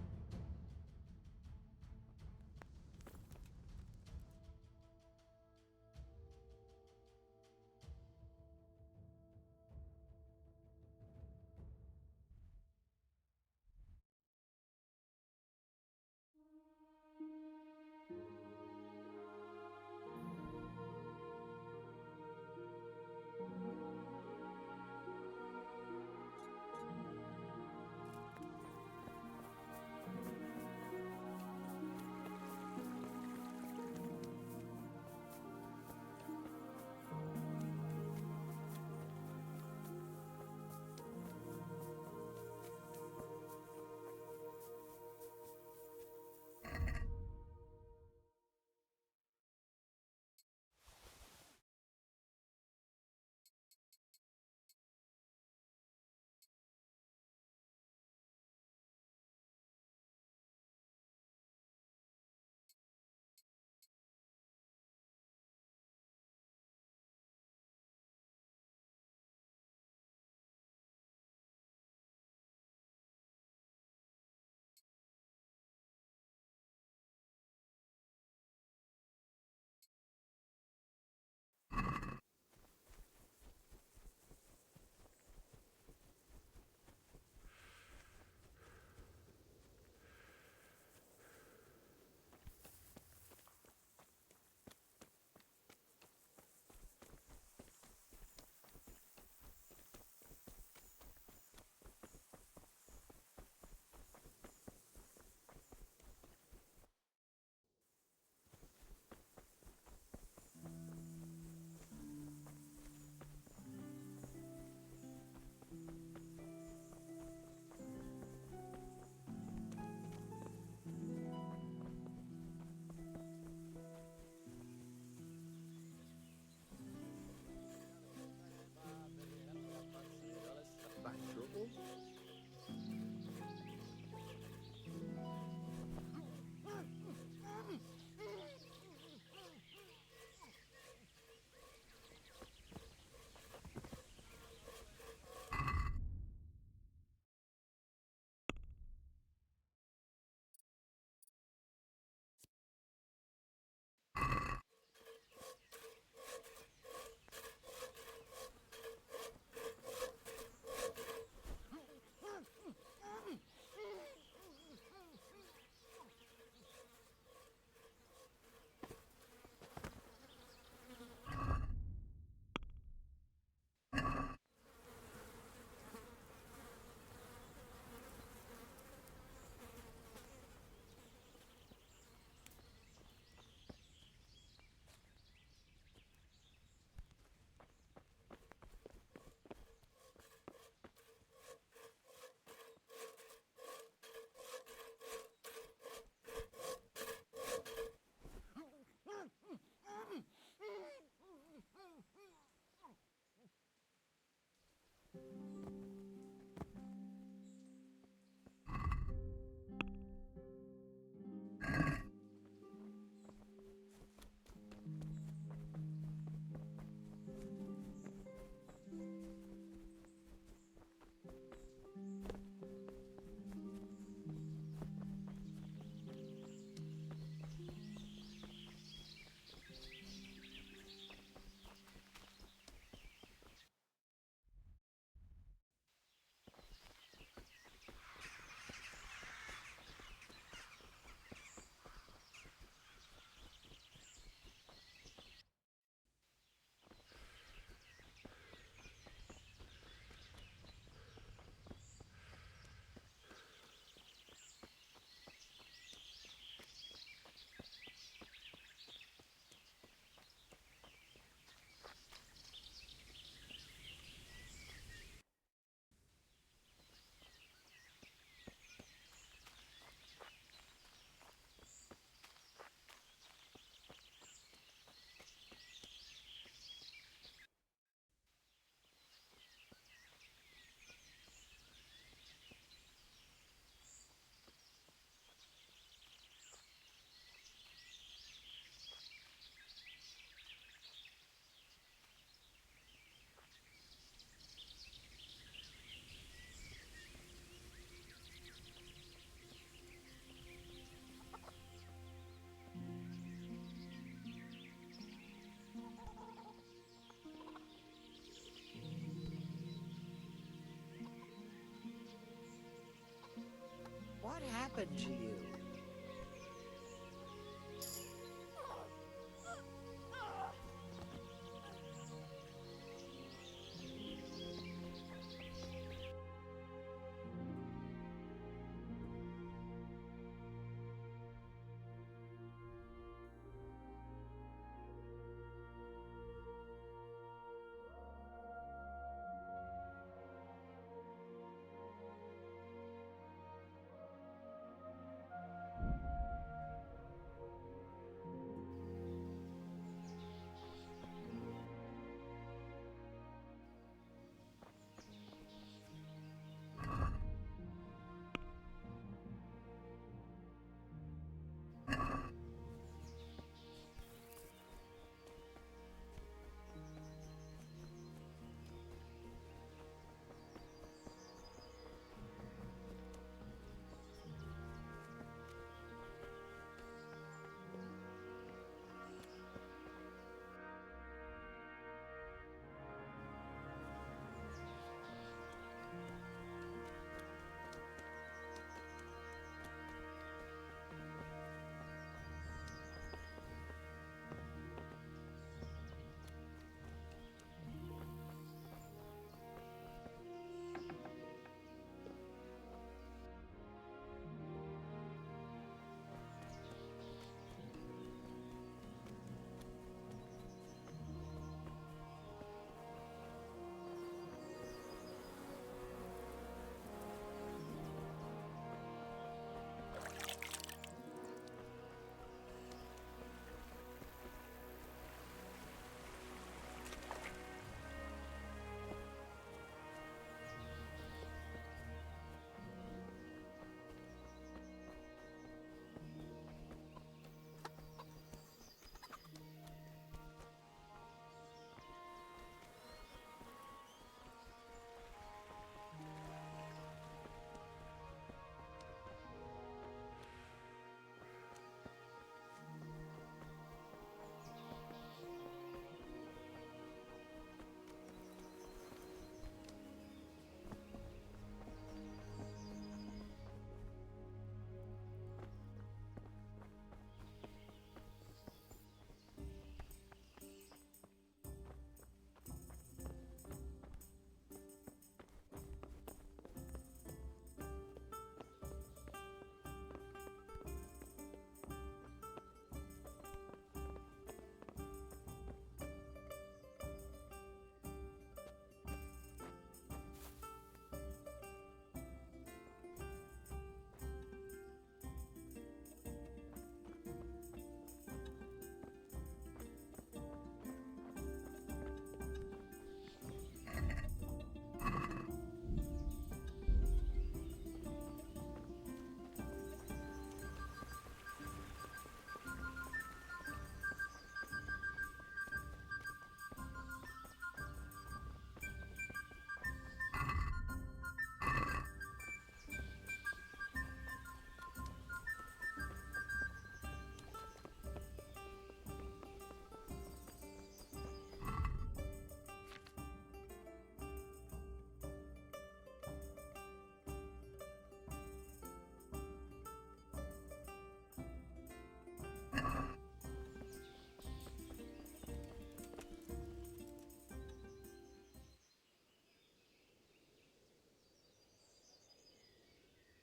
[SPEAKER 7] happened to you?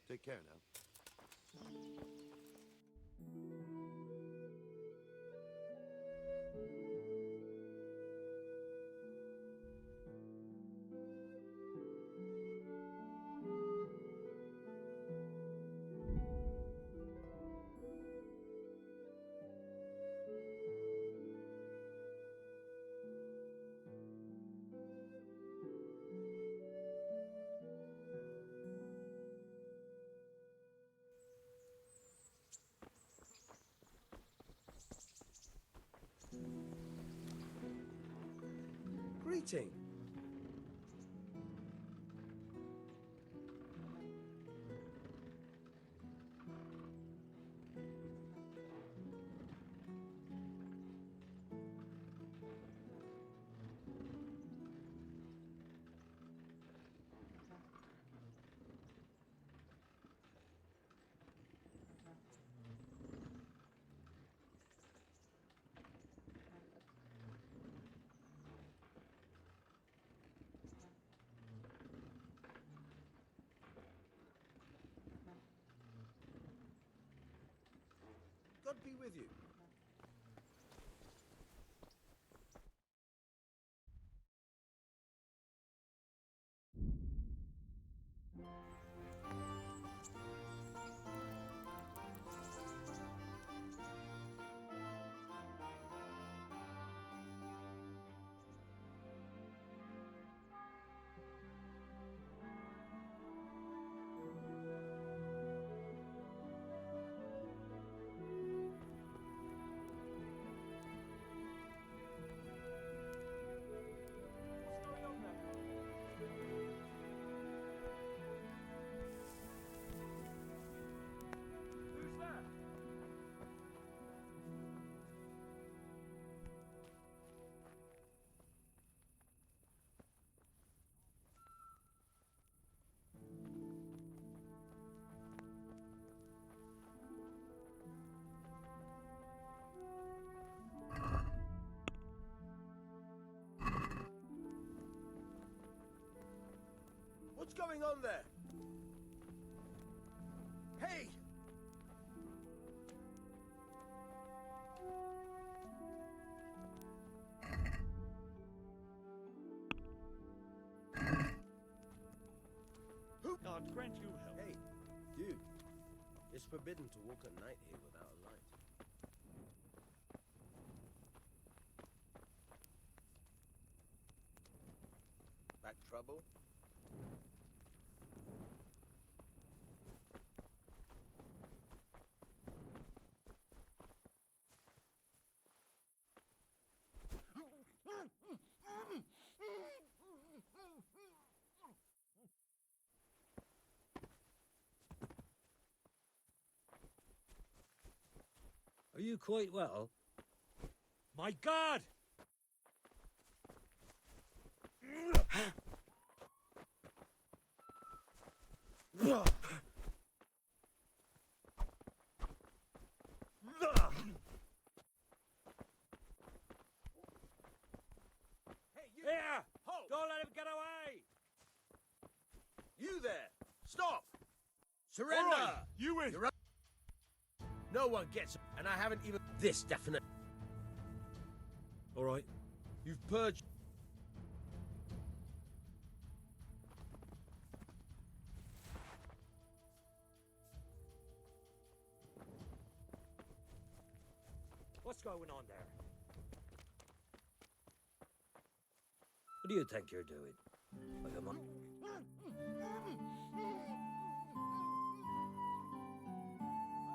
[SPEAKER 16] Take care now.
[SPEAKER 7] Greeting. God be with you. What's going on there? Hey! Who?
[SPEAKER 12] God grant you help.
[SPEAKER 7] Hey, dude. It's forbidden to walk at night here without a light. Back trouble?
[SPEAKER 18] Are you quite well?
[SPEAKER 12] My God!
[SPEAKER 18] Here! Don't let him get away!
[SPEAKER 7] You there! Stop! Surrender!
[SPEAKER 12] All right, you in!
[SPEAKER 7] You're up. No one gets it, and I haven't even this definite.
[SPEAKER 12] All right.
[SPEAKER 7] You've purged.
[SPEAKER 18] What's going on there? What do you think you're doing? Like a mon-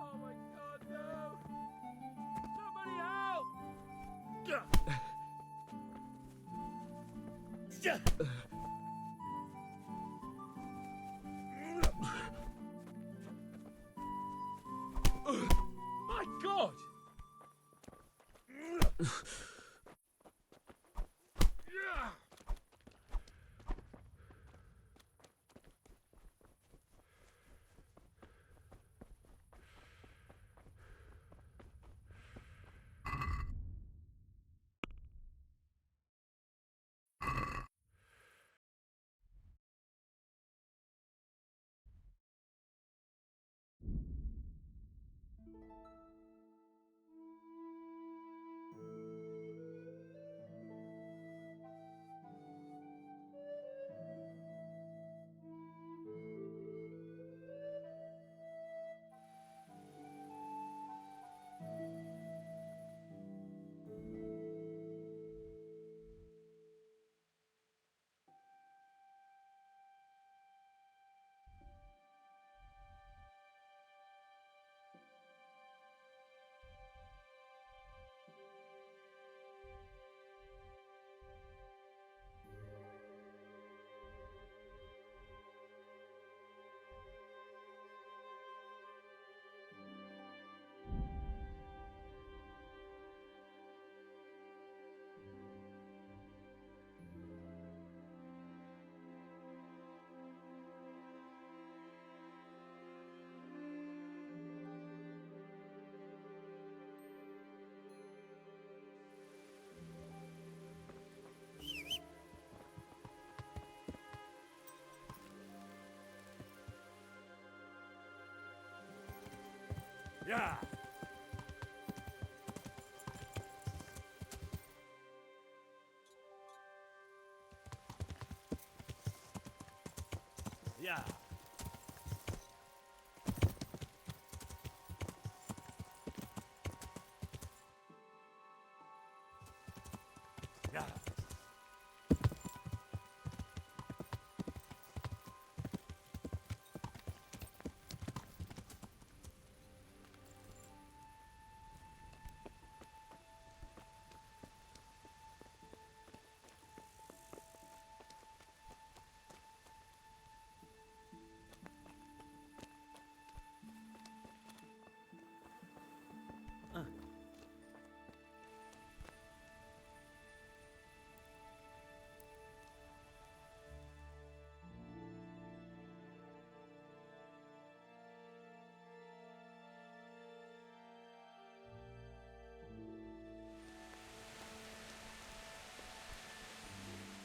[SPEAKER 2] Oh my God, no! Somebody help!
[SPEAKER 12] My God!
[SPEAKER 18] Yeah!
[SPEAKER 2] Yeah. Yeah.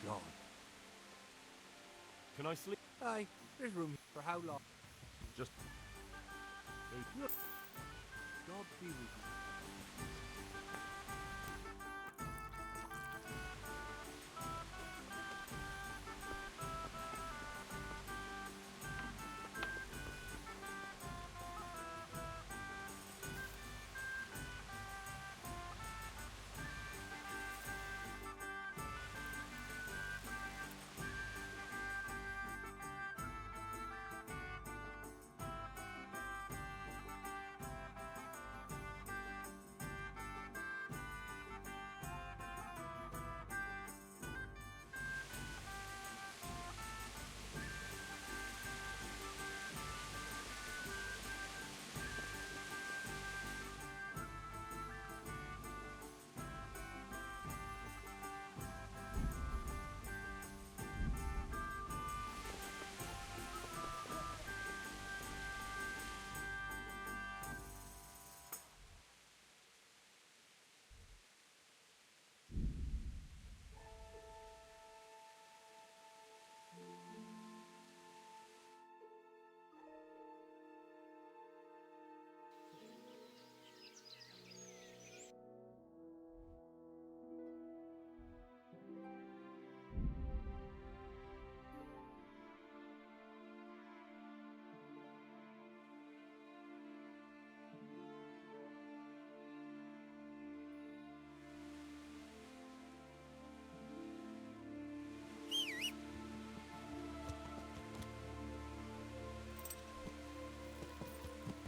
[SPEAKER 15] Gone.
[SPEAKER 9] Can I sleep?
[SPEAKER 18] Aye, there's room for how long?
[SPEAKER 9] Just.
[SPEAKER 18] God be with you.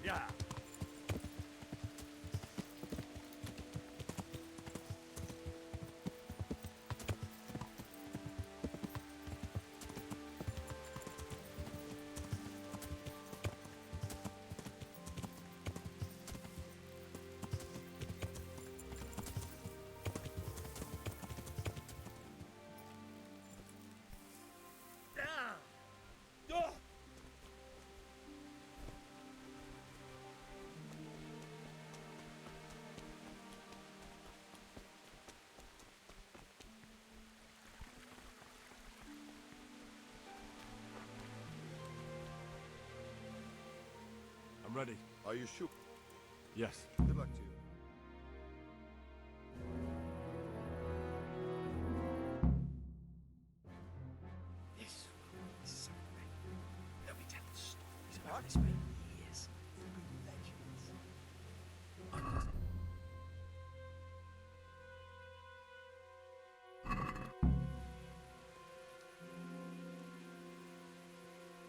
[SPEAKER 2] Yeah.
[SPEAKER 3] I'm ready.
[SPEAKER 16] Are you sure?
[SPEAKER 3] Yes.
[SPEAKER 16] Good luck to you.
[SPEAKER 11] This will be something. They'll be telling stories about this for years. There'll be legends.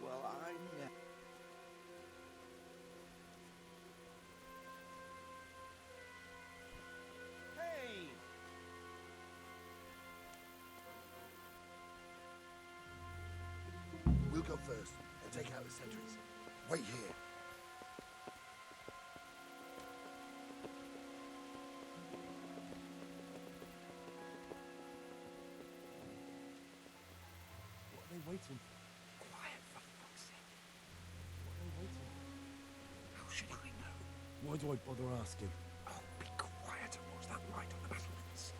[SPEAKER 7] Well, I never. Hey!
[SPEAKER 16] We'll go first and take out the sentries. Wait here.
[SPEAKER 3] What are they waiting for?
[SPEAKER 11] Quiet, for fuck's sake.
[SPEAKER 3] What are they waiting for?
[SPEAKER 11] How should I know?
[SPEAKER 3] Why do I bother asking?
[SPEAKER 11] Oh, be quiet and watch that light on the battlements.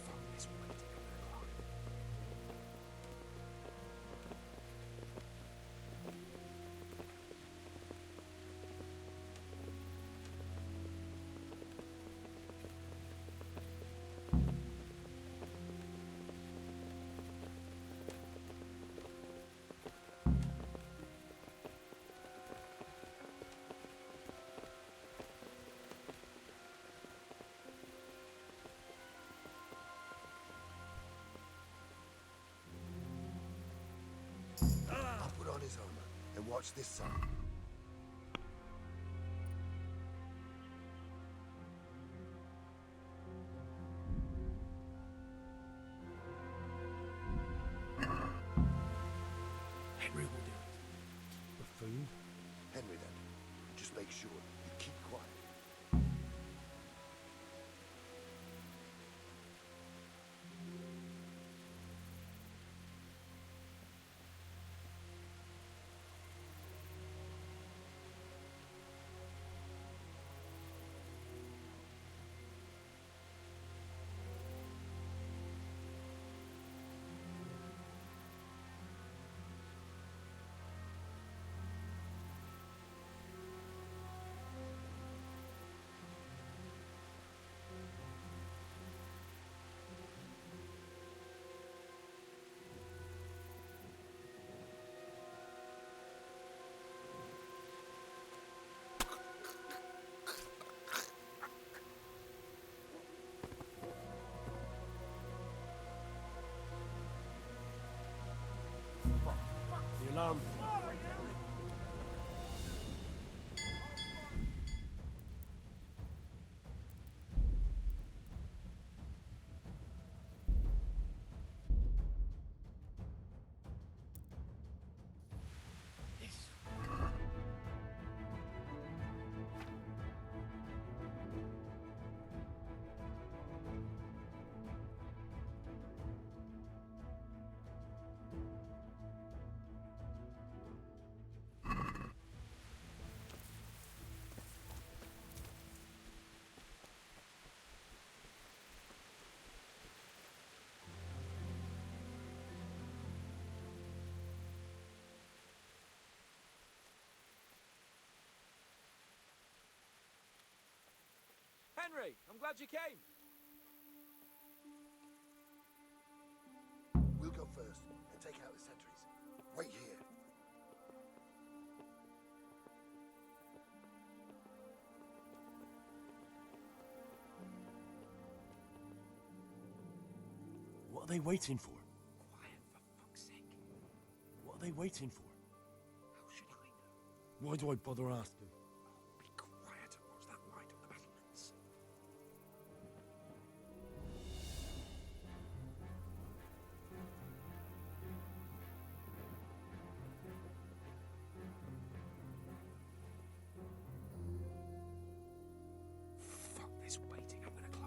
[SPEAKER 11] Fuck this waiting on the clock.
[SPEAKER 16] his armor and watch this side.
[SPEAKER 11] Henry will do it.
[SPEAKER 16] Buffoon? Henry, then. Just make sure you keep quiet.
[SPEAKER 7] The alarm.
[SPEAKER 17] Henry, I'm glad you came.
[SPEAKER 16] We'll go first and take out the sentries. Wait here.
[SPEAKER 12] What are they waiting for?
[SPEAKER 11] Quiet, for fuck's sake.
[SPEAKER 12] What are they waiting for?
[SPEAKER 11] How should I know?
[SPEAKER 12] Why do I bother asking?
[SPEAKER 11] Be quiet and watch that light on the battlements. Fuck this waiting, I'm gonna climb.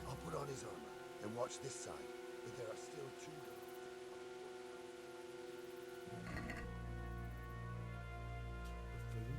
[SPEAKER 16] I'll put on his armor and watch this side, but there are still two doors.
[SPEAKER 12] Buffoon?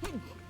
[SPEAKER 21] Ugh.